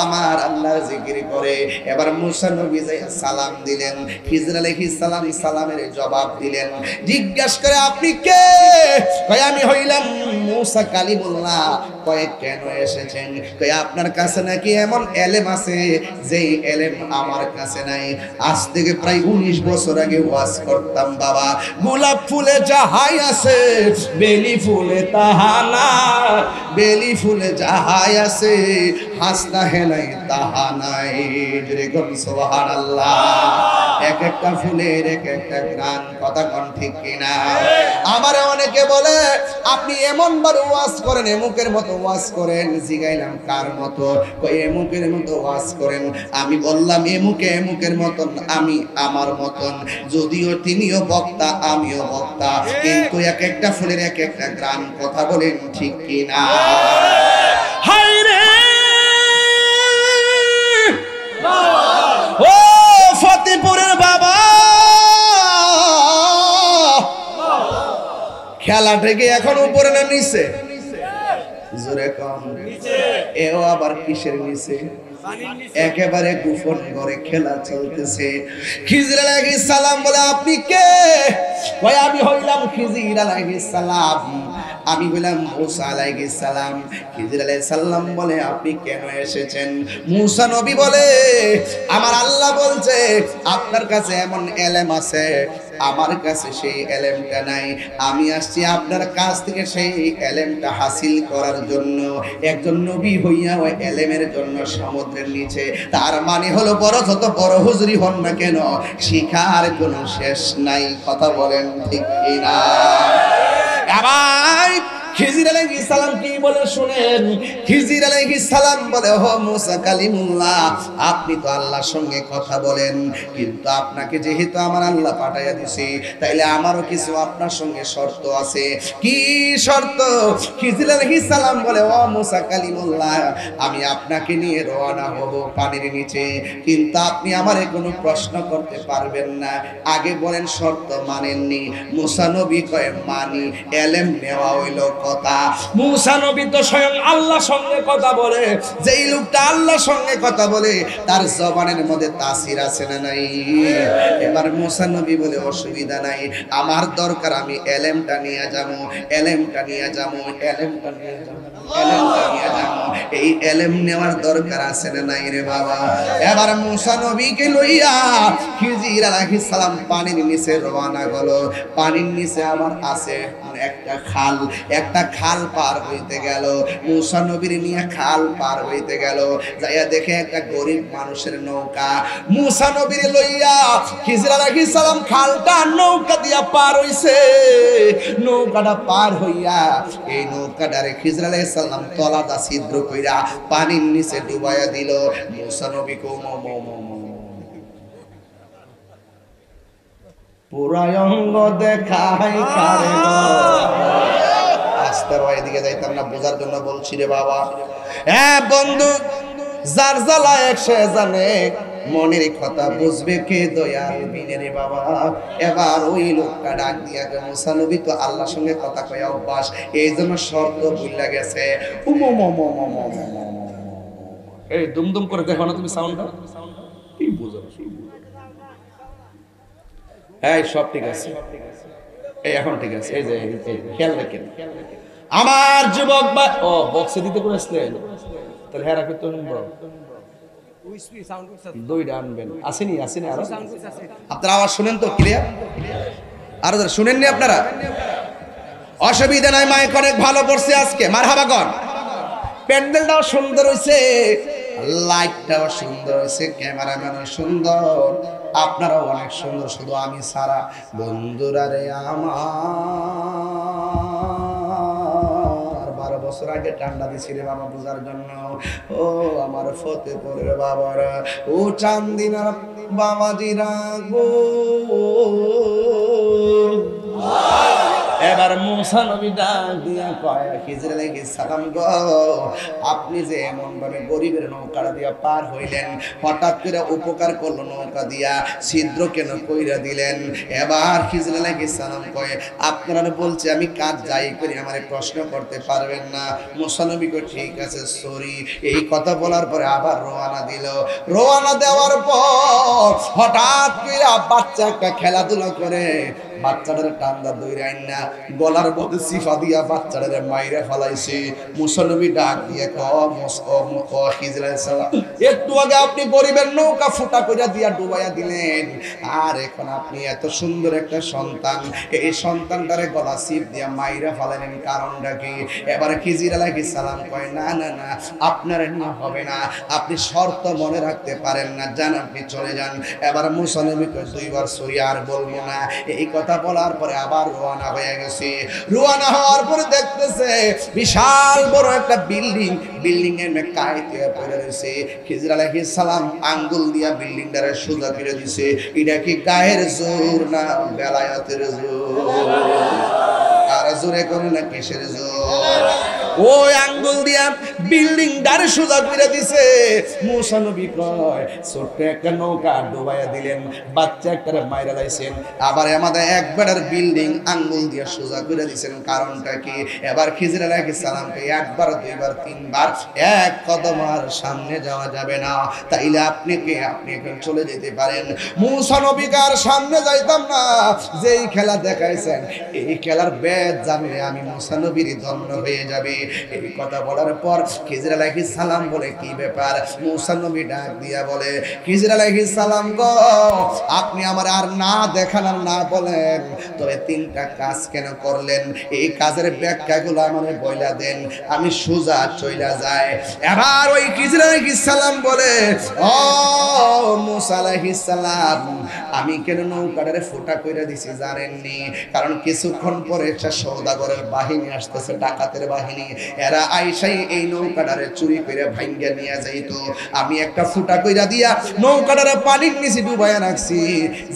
আমার আল্লাহর জিকির করে। এবার মুসা নবী যায়া সালাম দিলেন, খিজির আলাইহিস সালাম সালামের জবাব দিলেন। জিজ্ঞাসা করে আপনি কে? কয় আমি হইলাম মুসা কালিমুল্লাহ। কয় কেন এসেছেন? কয় আপনার কাছে নাকি এমন এলেম আছে যেই এলেম আমার কাছে নাই। আজ থেকে প্রায় 19 বছর আগে ওয়াজ করতাম বাবা, গোলাপ ফুলে যাহাই আছে বেলি ফুলে তাহা না, বেলি ফুলে যাহাই আছে হাসনা হেলাই তাহা নাই। জোরে কোন সুবহানাল্লাহ। এক একটা ফুলের এক একটা গান, কথা কোন ঠিক কিনা? আমার অনেকে বলে আপনি এমন বার ওয়াজ করেন, এমুকের মতো ওয়াজ করেন। জিগাইলাম কার মতো? কই এমুকের মতো ওয়াজ করেন। আমি বললাম এমুকে এমুকের মতন, আমি আমার মতন। যদিও তিনিও বক্তা আমিও বক্তা, কিন্তু এক একটা ফুলের এক একটা গান, কথা বলেন ঠিক কিনা? হায় রে ও ফতেপুরের বাবা, খেলা থেকে এখন উপরে না নিচে? জোরে কম। এও আবার কিসের নিচে? একেবারে গোপন ঘরে খেলা চলতেছে। খিজির আলাইহিস সালাম বলে আপনি কে? ভাই আমি হইলাম খিজির আলাইহিস সালাম, আমি বললাম মুসা আলাইহিস সালাম। খিজির আলাইহিস সালাম বলে আপনি কেন এসেছেন? মুসা নবী বলে আমার আল্লাহ বলছে আপনার কাছে এমন এলেম আছে, আমার কাছে সেই এলেমটা নাই। আমি আসছি আপনার কাছ থেকে সেই এলেমটা হাসিল করার জন্য। একজন নবী হইয়া ওই এলেমের জন্য সমুদ্রের নিচে, তার মানে হলো বড় যত বড় হুজুরি হন না কেন, শিখার কোনো শেষ নাই। কথা বলেন ঠিক কিনা? আবার খিজির আলাইহিস সালাম কি বলে শুনেন। খিজির আলাইহিস সালাম বলে ও মুসা কালিমুল্লাহ, আপনি তো আল্লাহর সঙ্গে কথা বলেন, কিন্তু আপনাকে যেহেতু আমার আল্লাহ পাঠাইয়া দিয়েছে, তাইলে আমারও কিছু আপনার সঙ্গে শর্ত আছে। কি শর্ত? খিজির আলাইহিস সালাম বলে ও মুসা কালিমুল্লাহ, আমি আপনাকে নিয়ে রওনা হব পানির নিচে, কিন্তু আপনি আমারে কোনো প্রশ্ন করতে পারবেন না। আগে বলেন শর্ত মানেননি? মুসা নবী কয় মানি, এলেম নেওয়া হইল কথা। মুসা নবী তো স্বয়ং আল্লাহর সঙ্গে কথা বলে। যেই লোকটা আল্লাহর সঙ্গে কথা বলে তার জবানের মধ্যে তাসির আছে না নাই? এবার মুসা নবী বলে অসুবিধা নাই, আমার দরকার আমি এলেমটা নিয়ে যাবো, এলেমটা নিয়ে যাবো, এলেমটা নিয়ে যাবো, এলেমটা নিয়ে যাবো। এই এলেম নেওয়ার দরকার আছে না নাই রে বাবা? এবার মুসা নবীকে লইয়া খিজির আলাইহিস সালাম পানির নিচে রওনা হলো। পানির নিচে আবার আছে একটা খাল, একটা খাল পার হইতে গেল। মুসা নবীর নিয়ে খাল পার হইতে গেল, যাইয়া দেখে একটা গরিব মানুষের নৌকা। মুসা নবীর লইয়া খিজির আলাইহিস সালাম খালটা নৌকা দিয়া পার হইছে। নৌকাটা পার হইয়া এই নৌকাটারে খিজির আলাইহিস সালাম তলাটা ছিদ্র কইরা পানির নিচে ডুবাইয়া দিল। মুসা নবী কো পুরাই অঙ্গ দেখাই কারে আস্তে ভাই, এদিকে যাইতাম না, বোঝার জন্য বলছি রে বাবা। হ্যাঁ বন্ধু, যার জ্বালায় সে জানে, মনের কথা বুঝবে কে দয়াল বিনের বাবা। এবার ওই লোকটা ডাক দিয়া গে, মুসা নবী তো আল্লাহর সঙ্গে কথা কয় অভ্যাস, এই জন্য শব্দ ভুলে গেছে। এই দুমদুম করে দেখো না তুমি সাউন্ডটা, কি বুঝো? হ্যাঁ সব ঠিক আছে, এই এখন ঠিক আছে। এই যে খেয়াল রাখেন আমার যুবক বা ও বক্সে দিতে করে আসলেন, তাহলে হ্যাঁ রাখবে তো দুইটা আনবেন। আসেনি আসেনি আরো আপনারা আওয়াজ শুনেন তো ক্লিয়ার? আরো শুনেননি আপনারা? অসুবিধা নাই, মাইক অনেক ভালো পড়ছে আজকে, মারহাবা কর। প্যান্ডেলটাও সুন্দর হয়েছে, লাইটটাও সুন্দর হয়েছে, ক্যামেরাম্যানও সুন্দর, আপনারাও অনেক সুন্দর, শুধু আমি সারা। বন্ধুরা রে আমার 12 বছর আগে ঠান্ডা দিছি রে বাবা বুঝার জন্য। ও আমার ফতেপুরের বাবারা, ও চান্দিনার বাবাজিরা গো, এবার মুসা নবী ডাক দিয়া কয়, খিজির আলাইহিস সালাম গো, আপনি যে এমন ভাবে গরিবের নৌকাটা দিয়া পার হইলেন, হঠাৎ করে উপকার করলো নৌকা দিয়া, ছিদ্র কেন কইরা দিলেন? এবার খিজির আলাইহিস সালাম কয়, আপনারা বলছে আমি কাজ যাই করি আমারে প্রশ্ন করতে পারবেন না। মুসা নবী কয় ঠিক আছে সরি। এই কথা বলার পরে আবার রওনা দিল। রওনা দেওয়ার পর হঠাৎ করে বাচ্চা একটা খেলাধুলা করে বাচ্চাটার টান্দা দইরা আইনা গলার মধ্যে সিফা দিয়া বাচ্চাটারে মাইরা ফলাইছে। মুসা নবী ডাক দিয়ে খিজির আলাইহিস সালাম, একটু আগে আপনি গরিবের নৌকা ফুটা কইরা দিয়া ডুবাইয়া দিলেন, আর এখন আপনি এত সুন্দর একটা সন্তান, এই সন্তানটারে গলা সিপ দিয়া মাইরা ফলালেন, কারণটা কি? এবারে খিজির আলাইহিস সালাম কয় না না না, আপনার নিয়ে হবে না, আপনি শর্ত মনে রাখতে পারেন না, যান আপনি চলে যান। এবার মুসা নবী কয় দুইবার সরি আর বলবো না। এই কথা বলার পরে আবার রওনা হয়ে গেছে। রওনা হওয়ার পরে দেখতেছে বিশাল বড় একটা বিল্ডিং, বিল্ডিং এর কাইতে পড়ে রয়েছে। খিজির আলাইহিস সালাম আঙ্গুল দিয়া বিল্ডিংটারে সোজা করে দিছে। এটা কি গায়ের জোর না বেলায়েতের জোর? আর জোরে করে না কিসের জোর? ওই আঙ্গুল দিয়া বিল্ডিং ডারে সোজা করে দিছে। মুসা নবী কয় ছোট্ট একটা নৌকা ডুবাইয়া দিলেন, বাচ্চা একটা মাইরা লাইছেন, আবার আমাদের একবারের বিল্ডিং আঙ্গুল দিয়া সোজা করে দিছেন, কারণটা কি? এবার খিজির আলাইহিস সালামকে একবার দুইবার তিনবার এক কদম আর সামনে যাওয়া যাবে না, তাইলে আপনি এখন চলে যেতে পারেন। মুসা নবী কার সামনে যাইতাম না, যেই খেলা দেখাইছেন এই খেলার বেদ জানলে আমি মুসা নবীর ধন্য হয়ে যাবে। এই কথা বলার পর খিজির আলাইহিস সালাম বলে কি ব্যাপার? মুসা নবী ডাক দিয়া বলে, খিজির আলাইহিস সালাম গো, আপনি আমার আর না দেখান আর না বলেন, তবে তিনটা কাজ কেন করলেন এই কাজের ব্যাখ্যাগুলো আমারে বইলা দেন, আমি সোজা চইলা যাই। এবার ওই খিজির আলাইহিস সালাম বলে, ও মুসা আলাইহিস সালাম, আমি কেন নৌকাটারে ফুটা কইরা দিছি জানেননি? কারণ কিছুক্ষণ পরে একটা সওদাগরের বাহিনী আসতেছে, ডাকাতের বাহিনী, এরা আইসাই এই নৌকাটারে চুরি করে ভাঙ্গা নিয়ে যাইতো। আমি একটা ফুটা কইরা দিয়া নৌকাটারে পানির নিচে ডুবাইয়া রাখছি,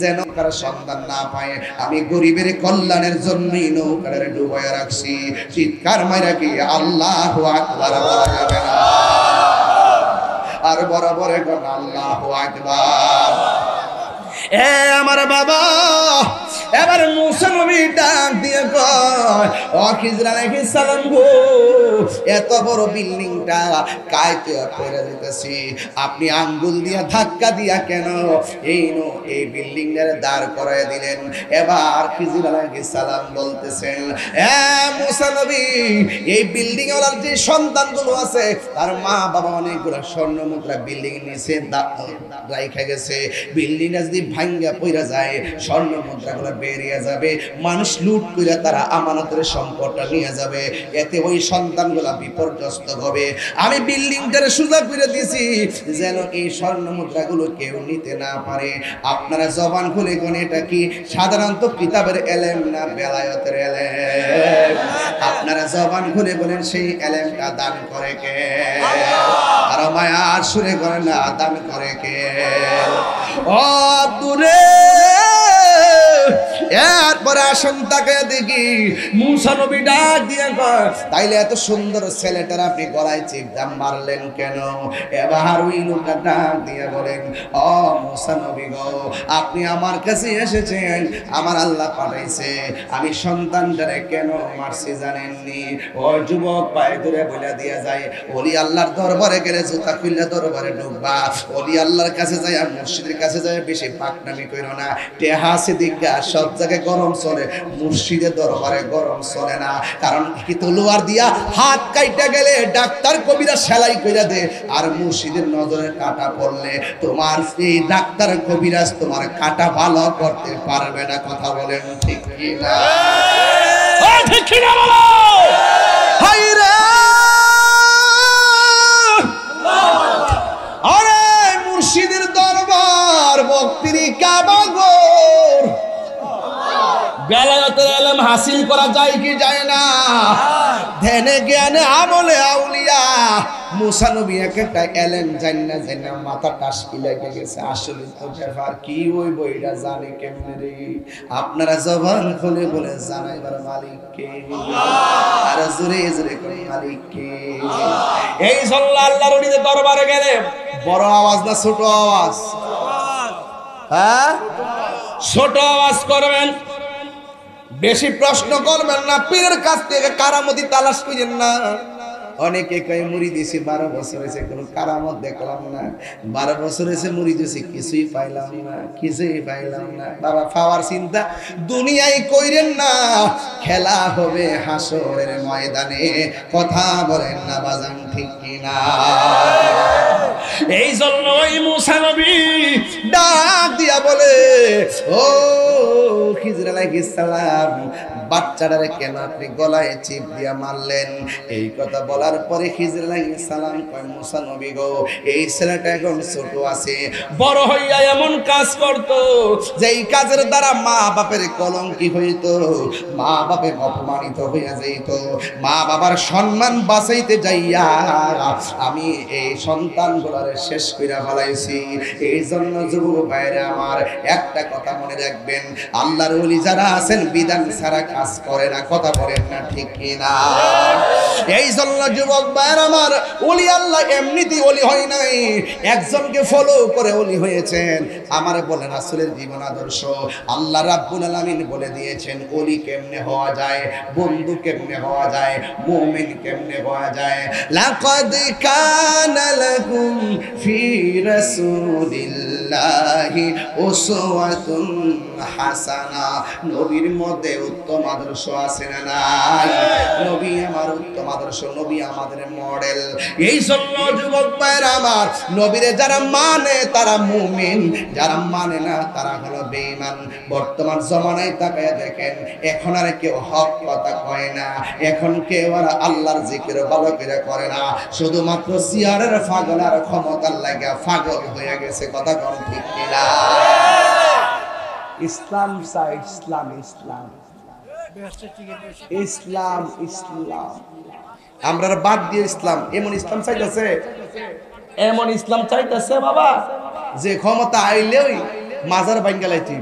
যেন নৌকার সন্ধান না পায়। আমি গরিবের কল্যাণের জন্যই নৌকাটারে ডুবাইয়া রাখছি। চিৎকার মাইরা কি আল্লাহু আকবার বলা যাবে না? আর বরাবর কোন আল্লাহু আকবার। এ আমার বাবা, এবার মুসা নবী ডাক দিয়ে কয়, ও খিজির আলাইহিস সালাম গো, এত বড় বিল্ডিংটা কাইতে পড়ে যেতেছি, আপনি আঙ্গুল দিয়া ধাক্কা দিয়া কেন এই বিল্ডিং এর দাঁড় করায় দিলেন? এবার খিজির আলাইহিস সালাম বলতেছেন, এ মুসা নবী, এই বিল্ডিং ওয়ালার যে সন্তানগুলো আছে তার মা বাবা অনেকগুলো স্বর্ণ মুদ্রা বিল্ডিং এর নিচে রাইখা গেছে। বিল্ডিংটা যদি ভাঙ্গা পইরা যায়, স্বর্ণ মুদ্রাগুলো বেরিয়ে যাবে, মানুষ লুট করে তারা আমানতের সম্পদটা নিয়ে যাবে, এতে ওই সন্তানগুলা বিপর্যস্ত হবে। আমি বিল্ডিংটারে সোজা করে দিয়েছি যেন এই স্বর্ণ মুদ্রাগুলো কেউ নিতে না পারে। আপনারা জবান খুলে কোন এটা কি সাধারণত কিতাবের এলেম না বেলায়েতের এলেম? আপনারা জবান খুলে বলেন সেই এলেমটা দান করে কে? আর মায়ার সুরে করে না দান করে কে? ও দূরে এরপরে আসুন তাকে দেখি মুসা নবী ডাক দিয়ে কয়, তাইলে এত সুন্দর ছেলেটার আপনি গলায় চিপ দাম মারলেন কেন? এবার ওই লোকটা ডাক দিয়ে বলেন, ও মুসা নবী গো, আপনি আমার কাছে এসেছেন, আমার আল্লাহ পাঠাইছে, আমি সন্তানটারে কেন মারছি জানেননি? ও যুবক পায়ে ধরে বলে দিয়ে যায়, ওলি আল্লাহর দরবারে গেলে জুতা খুললে দরবারে ঢুকবা, ওলি আল্লাহর কাছে যায় আর মুর্শিদের কাছে যায় বেশি পাকনামি কইরো না। টেহা সিদ্দিকা সব জায়গায় গরম চলে, মুর্শিদের দরবারে গরম চলে না। কারণ কি তলোয়ার দিয়া হাত কাইটা গেলে ডাক্তার কবিরা সেলাই কইরা দে, আর মুর্শিদের নজরে কাটা পড়লে তোমার এই ডাক্তার কবিরাজ তোমার কাটা ভালো করতে পারবে না। কথা বলেন ঠিক কি না? ঠিক কি না বলো? হাই রে আরে মুর্শিদের দরবার ভক্তির কাবাগর, বেলায়েতের ইলম হাসিল করা যায় কি যায় না? ধ্যানে জ্ঞানে আমলে আউলিয়া। মুসা নবী একটা এলেন জান্না জান্না মাথা টাসকি লেগে গেছে। আসলে তো ব্যাপার কি ওই বইটা জানে কেমনে রে? আপনারা জবান খুলে বলে জানাইবার মালিক কে? আর জোরে জোরে কোন মালিক কে? এই সাল্লাল্লাহু আল্লাহর ওলিদের দরবারে গেলে বড় আওয়াজ না ছোট আওয়াজ? হ্যাঁ, ছোট আওয়াজ করবেন, বেশি প্রশ্ন করবেন না, পীরের কাছ থেকে কারামতি তালাশ করেন না। অনেকে কয় মুড়ি দিয়েছি 12 বছর হয়েছে, কোনো কারামত দেখলাম না। 12 বছর হয়েছে মুড়ি দিয়েছি, কিছুই পাইলাম না, কিছুই পাইলাম না। বাবা পাওয়ার চিন্তা দুনিয়ায় কইরেন না, খেলা হবে হাসরের ময়দানে। কথা বলেন না বাজান, ঠিক কিনা? এই জন্য ওই মুসা নবী ডাক দিয়া বলে, ও খিজর আলাইহিস সালাম, বাচ্চাটারে কেন আপনি গলায় চিপ দিয়া মারলেন? এই কথা বলার পরে খিজর আলাইহিস সালাম কয়, মুসা নবী গো, এই ছেলেটা এখন ছোট আছে, বড় হইয়া এমন কাজ করত যেই কাজের দ্বারা মা বাপের কলঙ্কি হইতো, মা বাপে অপমানিত হইয়া যাইত। মা বাবার সম্মান বাঁচাইতে যাইয়া আমি এই সন্তানগুলোরে শেষ কইরা ফেলাইছি। এই জন্য যুবক ভাইরা আমার একটা কথা মনে রাখবেন, আল্লাহর ওলি যারা আছেন বিধান ছাড়া কাজ করে না। কথা বলেন না ঠিক কিনা? এই জন্য যুবক ভাইরা আমার, ওলি আল্লাহ এমনিতেই ওলি হয় নাই, একজনকে ফলো করে ওলি হয়েছেন। আমারে বলেন রাসূলের জীবন আদর্শ আল্লাহ রাব্বুল আলামিন বলে দিয়েছেন ওলি কেমনে হওয়া যায়, বন্ধু কেমনে হওয়া যায়, মুমিন কেমনে হওয়া যায়। লাকাদ কানা লাকুম ফি রাসূলিল্লাহি উসওয়াতুন হাসানা। নবীর মধ্যে উত্তম আদর্শ আছে না নাই? নবী আমার উত্তম আদর্শ, নবী আমাদের মডেল। এই জন্য যুবক ভাইরা আমার, নবীরে যারা মানে তারা মুমিন, যারা মানে না তারা হলো বেঈমান। বর্তমান জমানায় তাকায় দেখেন, এখন আর কেউ হক কথা কয় না, এখন কেউ আর আল্লাহর জিকির ভালো করে করে না, শুধুমাত্র সিয়ারের পাগল আর ক্ষমতার লাগা পাগল হয়ে গেছে। কথা কোন ঠিক কিনা? ইসলাম চাই, ইসলাম ইসলাম ইসলাম ইসলাম, আমরা বাদ দিয়ে ইসলাম। এমন ইসলাম চাইতেছে, এমন ইসলাম চাইতেছে বাবা, যে ক্ষমতা আইলেই মাজার বাঙ্গালাইতে।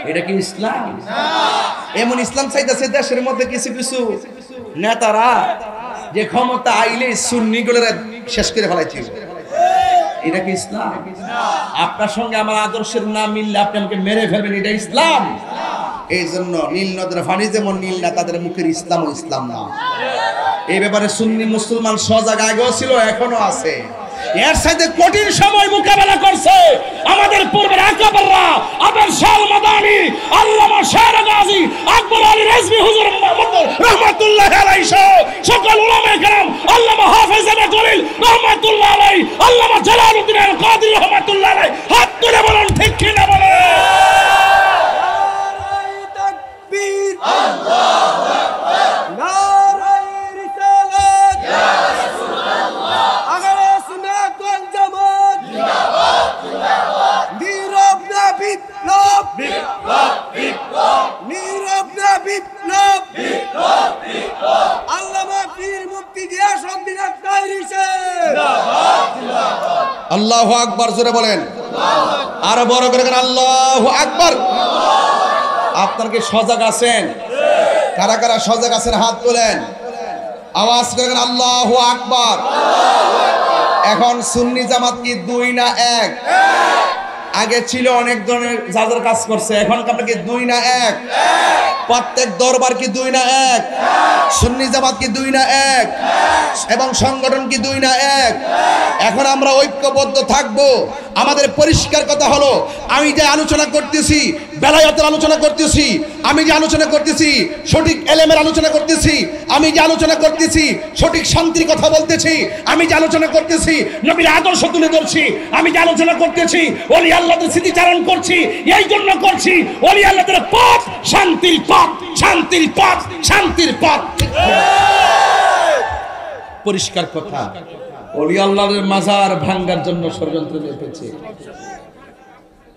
এটা কি ইসলাম? এমন ইসলাম চাইতেছে দেশের মধ্যে কিছু কিছু নেতারা, যে ক্ষমতা আইলে সুন্নিগুলোর শেষ করে ফেলাইছে। এটা কি ইসলাম? আপনার সঙ্গে আমার আদর্শের না মিললে আপনি আমাকে মেরে ফেলবেন, এটা ইসলাম? এই জন্য নীল নদের পানি যেমন নীল না, তাদের মুখের ইসলাম ও ইসলাম না। এই ব্যাপারে সুন্নি মুসলমান সজাগ আগেও ছিল, এখনো আছে। এর সাথে কঠিন সময় মোকাবেলা করছে আমাদের পূর্বের আকাবেররা, আবের শাল মাদানি, আল্লামা শের গাজী, আকবর আলী রেজভী হুজুর রহমাতুল্লাহ আলাইহি সহ সকল উলামায়ে কেরাম, আল্লামা হাফেজ আবু দলিল রহমাতুল্লাহ আলাইহি, আল্লামা জালালউদ্দিন আল কাদরি রহমাতুল্লাহ আলাইহি। হাত তুলে বলুন ঠিক কি না বলেন? নারায়ে তাকবীর, আল্লাহু আকবার, নারায়ে রিসালাত, ইয়া রাসূলুল্লাহ, আহলে সুন্নাত ওয়াল জামাত, জিন্দাবাদ জিন্দাবাদ, নীরব না বিপ্লব, বিপ্লব বিপ্লব, নীরব না বিপ্লব, বিপ্লব বিপ্লব, আল্লামা পীর মুফতি গিয়াসউদ্দিন আল-তাহিরি জিন্দাবাদ জিন্দাবাদ। আল্লাহু আকবার, জোরে বলেন। আরো বড় করে আল্লাহু আকবার। আপনারা কি সজাগ আছেন? কারা কারা সজাগ আছেন হাত তোলেন, আওয়াজ করেন আল্লাহু আকবার। এখন সুন্নি জামাত কি দুই না এক? আগে ছিল অনেক ধরনের যাদের কাজ করছে, এখন আপনার কি দুই না এক? প্রত্যেক দরবার কি দুই না এক? সুন্নি জামাত কি দুই না এক? এবং সংগঠন কি দুই না এক? এখন আমরা ঐক্যবদ্ধ থাকবো। আমাদের পরিষ্কার কথা হলো, আমি যে আলোচনা করতেছি বেলায়েতের আলোচনা করতেছি, আমি যে আলোচনা করতেছি সঠিক এলেমের আলোচনা করতেছি, আমি যে আলোচনা করতেছি সঠিক শান্তির কথা বলতেছি, আমি যে আলোচনা করতেছি নবীর আদর্শ তুলে ধরছি, আমি যে আলোচনা করতেছি ওলি আল্লাহদের স্মৃতিচারণ করছি, এই জন্য করছি ওলি আল্লাহদের পথ শান্তির পথ, শান্তির পথ, শান্তির পথ। পরিষ্কার কথা, ওলি আল্লাহর মাজার ভাঙার জন্য ষড়যন্ত্র নেমেছে।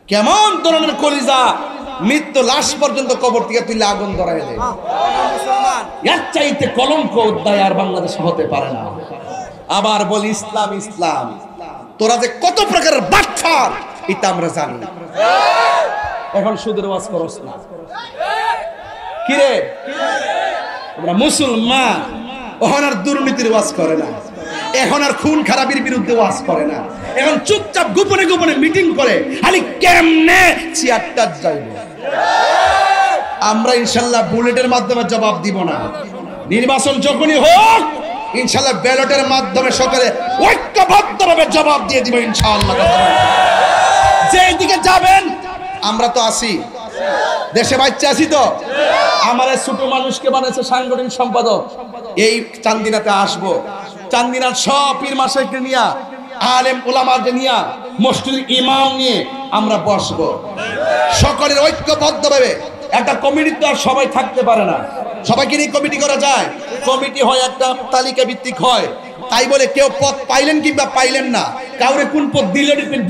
কেমন ধরনের কলিজা, মৃত্যু লাশ পর্যন্ত কবর থেকে তুলে আগুন ধরায় দেয়। এর চাইতে কলঙ্ক অধ্যায় আর বাংলাদেশে হতে পারে না। আবার বলি ইসলাম ইসলাম, তোরা যে কত প্রকারের বাটপার এটা আমরা জানি। এখন সুদের ওয়াজ করস না কিরে? আমরা মুসলমান, ওখান আর দুর্নীতির ওয়াজ করে না, এখন আর খুন খারাপির বিরুদ্ধে ওয়াজ করে না, এখন চুপচাপ গোপনে গোপনে মিটিং করে খালি কেমনে চেয়ারটা যাইব। আমরা ইনশাল্লাহ বুলেটের মাধ্যমে জবাব দিব না। নির্বাচন যখনই হোক ইনশাল্লাহ ব্যালটের মাধ্যমে সকালে ঐক্যবদ্ধভাবে জবাব দিয়ে দিব ইনশাআল্লাহ। যে দিকে যাবেন আমরা তো আছি, দেশে বাচ্চা আছি তো। আমার ছোট মানুষকে বানাইছে সাংগঠনিক সম্পাদক। এই চান্দিনাতে আসবো, চান্দিনার সব পীর মাশাইখকে নিয়া, আলেম উলামাকে নিয়া, মসজিদের ইমাম নিয়ে আমরা বসবো। সকলের ঐক্যবদ্ধভাবে একটা কমিটি তো আর সবাই থাকতে পারে না, সবাইকে নিয়ে কমিটি করা যায়। কমিটি হয় একটা তালিকা ভিত্তিক হয়, তাই বলে কেউ পদ পাইলেন কিংবা পাইলেন না, কাউরে কোন পদ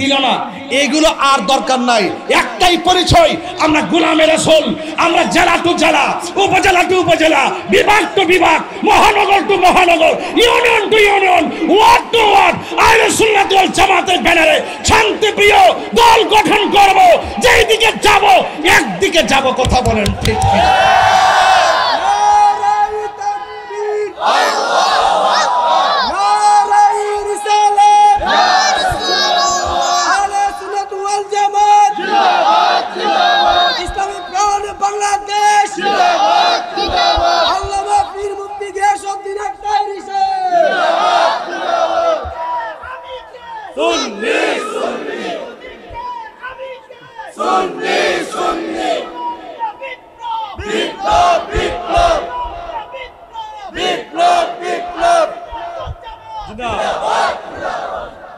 দিল না, এগুলো আর দরকার নাই। একটাই পরিচয়, আমরা গোলামে রাসূল। আমরা জেলা টু জেলা, উপজেলা টু উপজেলা, বিভাগ টু বিভাগ, মহানগর টু মহানগর, union to union, ward to ward আহলে সুন্নাত ওয়াল জামাতের ব্যানারে শান্তিপ্রিয় দল গঠন করব। যেই দিকে যাব একদিকে যাব। কথা বলেন ঠিক কি?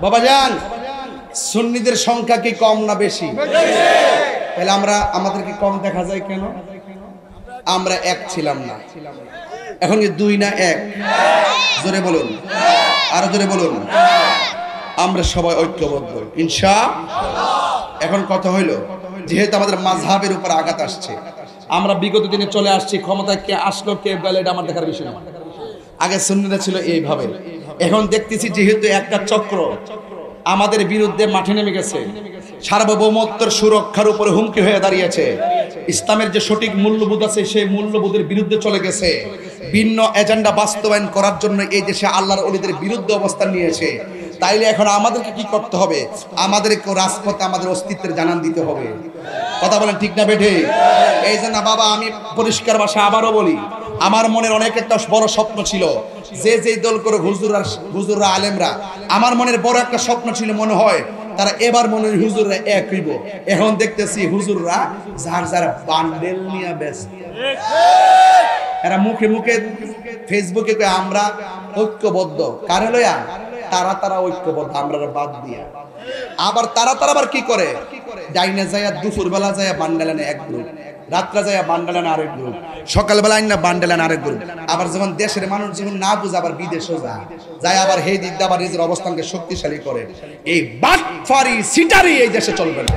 বাবাজান, সুন্নিদের সংখ্যা কি কম না বেশি? তাহলে আমাদেরকে কম দেখা যায় কেন? আমরা এক ছিলাম না, এখন কি দুই না এক? জোরে বলুন, আরো জোরে বলুন। আমরা সবাই ঐক্যবদ্ধ ইনশাআল্লাহ। এখন কথা হইল, যেহেতু আমাদের মাযহাবের উপর আঘাত আসছে, আমরা বিগত দিনে চলে আসছি, ক্ষমতায় কে আসলো কে গেল এটা আমার দেখার বিষয় না। আগে সুন্নিরা ছিল এইভাবে, এখন দেখতেছি যেহেতু একটা চক্র আমাদের বিরুদ্ধে মাঠে নেমে গেছে, সার্বভৌমত্বের সুরক্ষার উপরে হুমকি হয়ে দাঁড়িয়েছে, ইসলামের যে সঠিক মূল্যবোধ আছে সেই মূল্যবোধের বিরুদ্ধে চলে গেছে, ভিন্ন এজেন্ডা বাস্তবায়ন করার জন্য এই দেশে আল্লাহর ওলিদের বিরুদ্ধে অবস্থান নিয়েছে। তাইলে এখন আমাদেরকে কি করতে হবে? আমাদেরকে রাজপথে আমাদের অস্তিত্বের জানান দিতে হবে। কথা বলেন ঠিক না বেঠে? এই জন্য বাবা আমি পরিষ্কার ভাষা আবারও বলি, আমার মনের অনেক একটা বড় স্বপ্ন ছিল, যে দল করে হুজুররা আলেমরা, আমার মনের বড় একটা স্বপ্ন ছিল, মনে হয় তারা এবার মনে হয় হুজুররা এক হইব। এখন দেখতেছি হুজুররা যার যার বান্ডেল নিয়ে ব্যস্ত। এরা মুখে মুখে ফেসবুকে আমরা ঐক্যবদ্ধ, কারে লয়া? তারা ঐক্যবদ্ধ, আমরা বাদ দিয়া। আবার তারা আবার কি করে? ডাইনে যায় দুপুর বেলা যায় বান্ডেলানে এক গ্রুপ, রাত্রে যায় বান্ডেলানে আরেক গ্রুপ, সকালবেলা আইনা বান্ডেলানে আরেক গ্রুপ। আবার যখন দেশের মানুষ যখন না বুঝে আবার বিদেশও যায় আবার সেই দিক দিয়ে আবার নিজের অবস্থানকে শক্তিশালী করে। এই বাটফারি সিটারি এই দেশে চলবে না,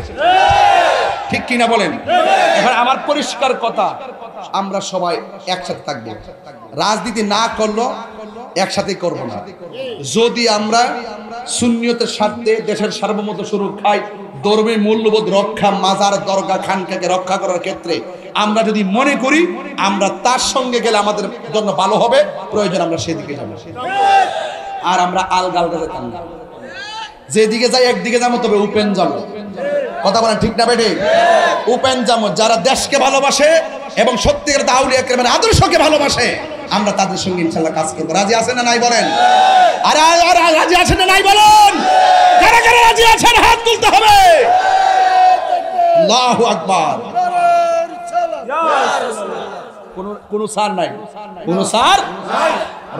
ঠিক কিনা বলেন? এখন আমার পরিষ্কার কথা, আমরা সবাই একসাথে থাকবো। রাজনীতি না করলো একসাথে করবো না। যদি আমরা সুন্নিয়তের স্বার্থে দেশের সার্বভৌমত্ব সুরক্ষায় ধর্মীয় মূল্যবোধ রক্ষা, মাজার দরগা খানকাকে রক্ষা করার ক্ষেত্রে আমরা যদি মনে করি আমরা তার সঙ্গে গেলে আমাদের জন্য ভালো হবে, প্রয়োজন আমরা সেদিকে যাবো। আর আমরা আলগা আলগা যেতাম না, যেদিকে যাই একদিকে যাবো, তবে উপেন যাবো। কথা বলেন ঠিক না বেটে? উপেন যাবো। যারা দেশকে ভালোবাসে এবং সত্যিকার আউলিয়া কেরামের আদর্শকে ভালোবাসে, আমরা তাদের সঙ্গে ইনশাআল্লাহ কাজ করবো। রাজি আছেন না নাই বলেন? আর রাজি আছেন না নাই বলেন? কারা কারা রাজি আছেন হাত তুলতে হবে। আল্লাহু আকবার। কোন সার নাই, কোন সার নাই।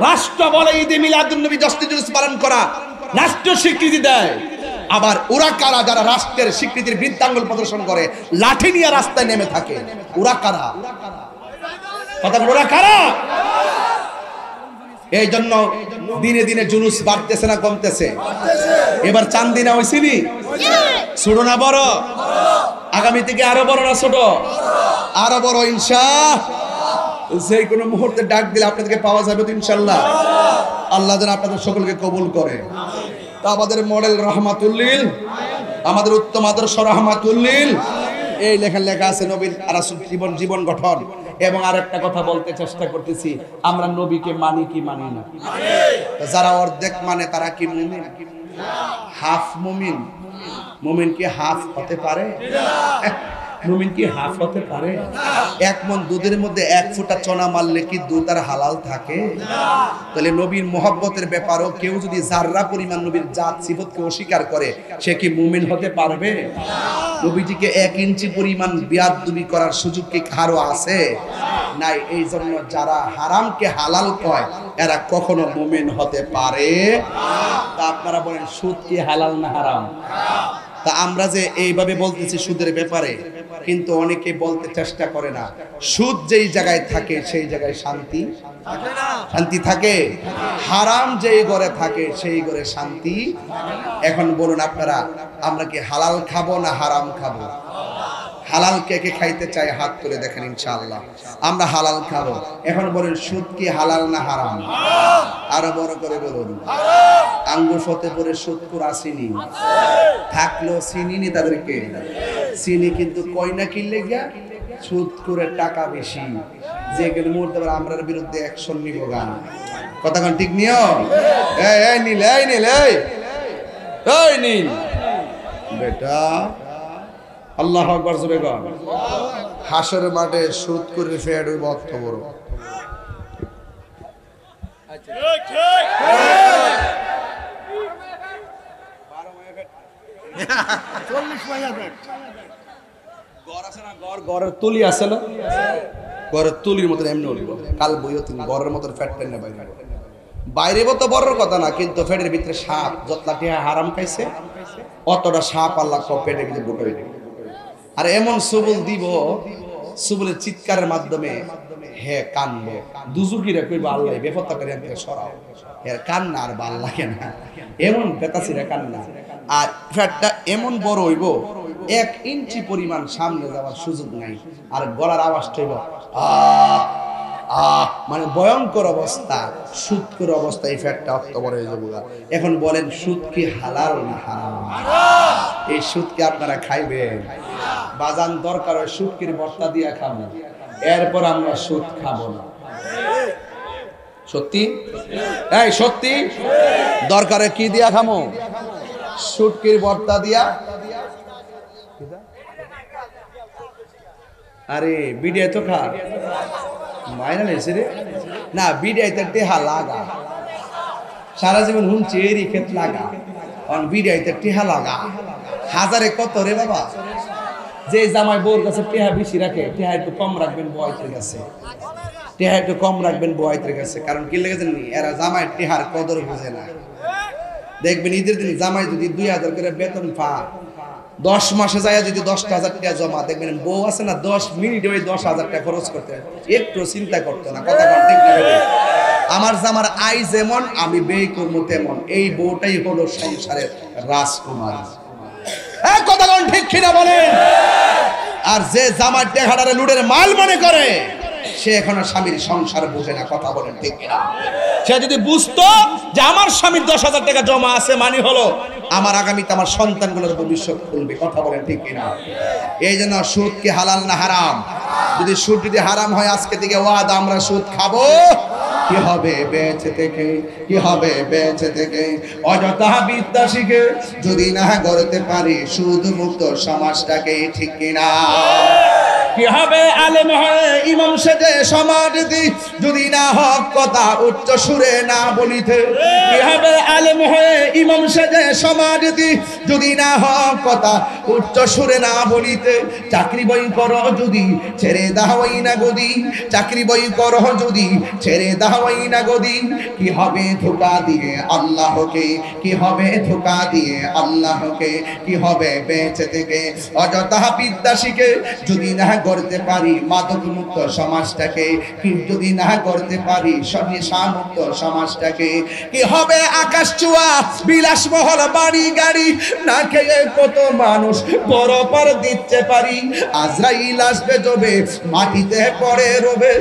রাষ্ট্র বলে ঈদে মিলাদুন নবী দশটি জুলুস পালন করা রাষ্ট্র স্বীকৃতি দেয়, আবার ওরা কারা যারা রাষ্ট্রের স্বীকৃতির বৃদ্ধাঙ্গুল প্রদর্শন করে লাঠি নিয়ে রাস্তায় নেমে থাকে? ওরা কারা? কথা বল, ওরা কারা? এই জন্য দিনে দিনে জুলুস বাড়তেছে না কমতেছে? এবার চান্দি না হইছিনি? ছোট না বড়? আগামী থেকে আরো বড় না ছোট? আরো বড় ইনশাআল্লাহ। যে কোনো মুহূর্তে ডাক দিলে আপনাদেরকে পাওয়া যাবে তো ইনশাআল্লাহ। আল্লাহ যেন আপনাদের সকলকে কবুল করে। তা আমাদের মডেল রহমাতুল্লিল, আমাদের উত্তম আদর্শ রহমাতুল্লিল, এই লেখা আছে নবীর রাসূল জীবন গঠন। এবং আরেকটা কথা বলতে চেষ্টা করতেছি, আমরা নবীকে মানি কি মানি না? যারা অর্ধেক মানে তারা কি মুমিন? হাফ মুমিন? মুমিন কি হাফ হতে পারে? মুমিন কি হাফ হতে পারে? এক মন দুধের মধ্যে এক ফোঁটা চনা মারলে কি দুধ আর হালাল থাকে? তাহলে নবীর মহব্বতের ব্যাপারও কেউ যদি জাররা পরিমাণ নবীর জাত সিফতকে অস্বীকার করে, সে কি মুমিন হতে পারবে? নবীজিকে 1 ইঞ্চি পরিমাণ বেয়াদবি করার সুযোগ কি কারো আছে? নাই। এই জন্য যারা হারামকে হালাল কয় এরা কখনো মুমিন হতে পারে তা আপনারা বলেন সুদ কি হালাল না হারাম? তা আমরা যে এইভাবে বলতেছি সুদের ব্যাপারে, কিন্তু অনেকে বলতে চেষ্টা করে না সুদ যেই জায়গায় থাকে সেই জায়গায় শান্তি থাকে, হারাম যেই ঘরে থাকে সেই ঘরে শান্তি। এখন বলুন আপনারা, আমরা কি হালাল খাবো না হারাম খাবো? হালাল কে কে খাইতে চাই হাত তুলে দেখেন ইনশাআল্লাহ। আমরা হালাল খাবো। এখন বলেন সুদ কি হালাল না হারাম? আরো বড় করে বলুন। আঙ্গুর ফতেপুরে সুদখোর আসেনি, থাকলেও চিনিনি তাদেরকে। চিনি কিন্তু কয়না কিনলে গিয়া সুদখোরের টাকা বেশি, যে গেলে মুহূর্তে আমরার বিরুদ্ধে অ্যাকশন নিব গান। কথাক্ষণ ঠিক নিও? এই নীল, এই নীল, এই নীল বেটা, আল্লাহু আকবার জোরে গান। হাসর মাঠে সুদ করে ফেড হইব অর্থ বড়। ঘরের তুলি আছে না, ঘরের তুলির মতন এমনি হইব কাল বইও তুমি ঘরের মতন ফ্যাট টেনে বাইরে বাইরে তো বড় কথা না, কিন্তু ফ্যাটের ভিতরে সাপ যতটা টিহা হারাম খাইছে অতটা সাপ আল্লাহ পেটের ভিতরে ঢুকাই দেবে। আর এমন সুবুল দিব, সুবুলের চিৎকারের মাধ্যমে হে কানবো, দুজুকিরা কইব আল্লাহ বেফতাকারী আমাকে সরাও। এর কান্না আর ভাল লাগে না, এমন বেতাসিরা কান্না। আর ফ্যাটটা এমন বড় হইব 1 ইঞ্চি পরিমাণ সামনে যাওয়ার সুযোগ নাই। আর গলার আওয়াজটা হইব মানে ভয়ঙ্কর অবস্থা, সুদখোর অবস্থা। এই ফ্যাটটা অত বড় হয়ে যাবো। এখন বলেন সুদ কি হালাল না হারাম? এই সুদ কি আপনারা খাইবেন? বাজান দরকার হয় সুদকির ভর্তা দিয়া খাবো, এরপর আমরা সুদ খাবো না। সত্যি? এই সত্যি? দরকারে কি দিয়া খামো? সুদকির ভর্তা দিয়া। আরে বিডিয়া তো খা মাইনা লেছে রে না, বিডিয়াইতে টেহা লাগা সারা জীবন হুনছে এরই ক্ষেত লাগা, কারণ বিডিয়াইতে টেহা লাগা হাজারে কত রে বাবা। যে জামাই বউর কাছে টেহা বেশি রাখে, টেহা একটু কম রাখবেন বউয়ের কাছে, টেহা একটু কম রাখবেন বউয়ের কাছে। কারণ কি লেগে জানি এরা জামাই টেহার কদর বুঝে না। দেখবেন ঈদের দিন জামাই যদি 2000 করে বেতন পা, 10 মাসে যায় যদি 10,000 টাকা জমা, দেখবেন বউ আছে না 10 মিনিটে ওই 10,000 টাকা খরচ করতে একটু চিন্তা করতো না। কথা ঠিক না? আমার জামার আয় যেমন আমি ব্যয় করবো তেমন। এই বউটাই হলো সংসারের রাজকুমারী। কথা ঠিক কিনা বলেন? আর যে জামার টেহাটারে লুটের মাল মনে করে, সে এখনো স্বামীর সংসার বুঝে না, কথা বলেন ঠিক কিনা? সে যদি বুঝতো যে আমার স্বামীর 10,000 টাকা জমা আছে, মানে হলো আমার আগামীতে আমার সন্তানগুলোর ভবিষ্যৎ খুলবে, কথা বলেন ঠিক কিনা? এই জন্য সুদ কি হালাল না হারাম? যদি সুদ যদি হারাম হয়, আজকে থেকে ওয়াদা আমরা সুদ খাবো। কি হবে বেঁচে থেকে, কি হবে বেঁচে থেকে? অযথা বিদ্যা শিখে যদি না গড়তে পারি সুদ মুক্ত সমাজটাকে, ঠিক কিনা? কি হবে আলেম হয়ে ইমাম সেজে সমাজ দি যদি না হক কথা উচ্চ সুরে না বলিতে? কি হবে আলেম হয়ে ইমাম সেজে সমাজ দি যদি না হক কথা উচ্চ সুরে না বলিতে? চাকরি বই করো যদি ছেড়ে দাওয়াই না গদি, চাকরি বই করো যদি ছেড়ে দাওয়াই না গদি। কি হবে ধোঁকা দিয়ে আল্লাহকে, কি হবে ধোঁকা দিয়ে আল্লাহকে? কি হবে বেঁচে থেকে অযথা বিদ্যা শিখে যদি না করতে পারি মাদক মুক্ত সমাজটাকে, কি যদি না করতে পারি নেশা মুক্ত সমাজটাকে? কি হবে আকাশ ছোঁয়া বিলাসবহুল বাড়ি গাড়ি না খেয়ে কত মানুষ পরপার দিতে পারি? আজরাইল আসবে যবে মাটিতে পড়ে রবে,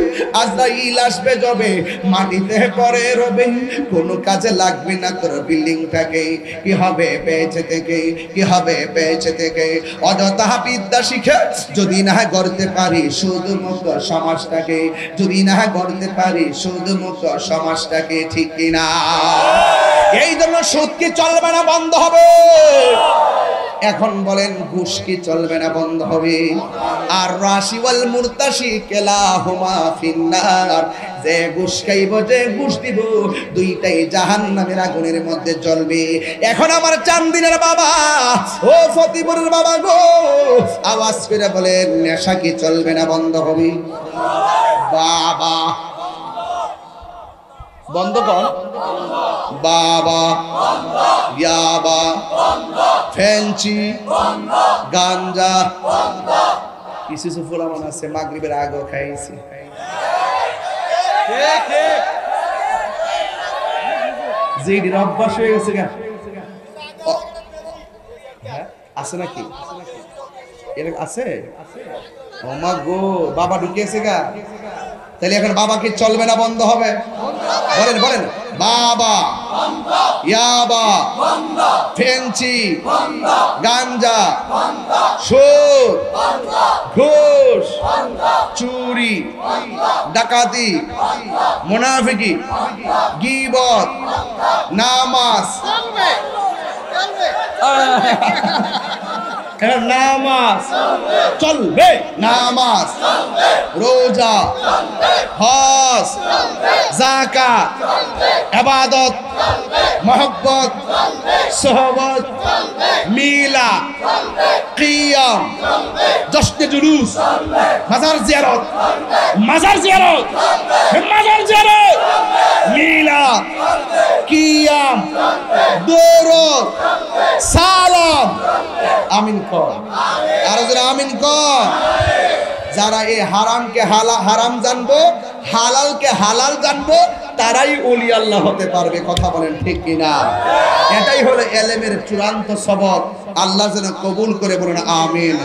আজরাইল আসবে যবে মাটিতে পড়ে রবে, কোনো কাজে লাগবে না তোর বিল্ডিংটাকে। কি হবে বেঁচে থেকে, কি হবে বেঁচে থেকে অযথা বিদ্যা শিখে যদি না গড়তে পারি সুদমুক্ত সমাজটাকে, যদি না গড়তে পারি সুদমুক্ত সমাজটাকে, ঠিক কিনা? এই জন্য সুদ কি চলবে না বন্ধ হবে? এখন বলেন ঘুষ কি চলবে না বন্ধ হবে? আর রাশি ওয়াল মুরতাশি কেলাহুমা ফিন্নার, যে ঘুষ খাইব যে ঘুষ দিব দুইটাই জাহান্নামের আগুনের মধ্যে জ্বলবে। এখন আমার চান্দিনের বাবা ও ফতিপুরের বাবা গো, আওয়াজ করে বলেন নেশা কি চলবে না বন্ধ হবে? বাবা বন্ধ কর, বাবা ইয়াবা ফেঞ্চি গাঞ্জা, কিছু ফুলা মনে আছে মাগরিবের আগেও খাইছি। যেটির অভ্যাস হয়ে গেছে গা, আছে নাকি? এরকম আছে? ও মা গো, বাবা ঢুকিয়েছে গা। তাহলে এখন বাবা কি চলবে না বন্ধ হবে? বলেন বলেন, বাবা ইয়াবা ফেঞ্চি গাঞ্জা সুদ ঘুষ চুরি ডাকাতি মুনাফিকি গীবত নামাজ, নামাজ চলবে, নামাজ রোজা হজ যাকাত ইবাদত মহব্বত সোহবত মিলা কিয়াম জশ্নে জুলুস মাজার জিয়ারত, মাজার জিয়ারত, মাজার জিয়ারত মিলা কিয়াম দরুদ সালাম। আমিন কর, আর যারা আমিন কর। যারা এই হারামকে হারাম জানবো, হালালকে হালাল জানবো, তারাই ওলি আল্লাহ হতে পারবে, কথা বলেন ঠিক কিনা? এটাই হলো এলেমের চূড়ান্ত সবক। আল্লাহ যেন কবুল করে, বলেন আমিন।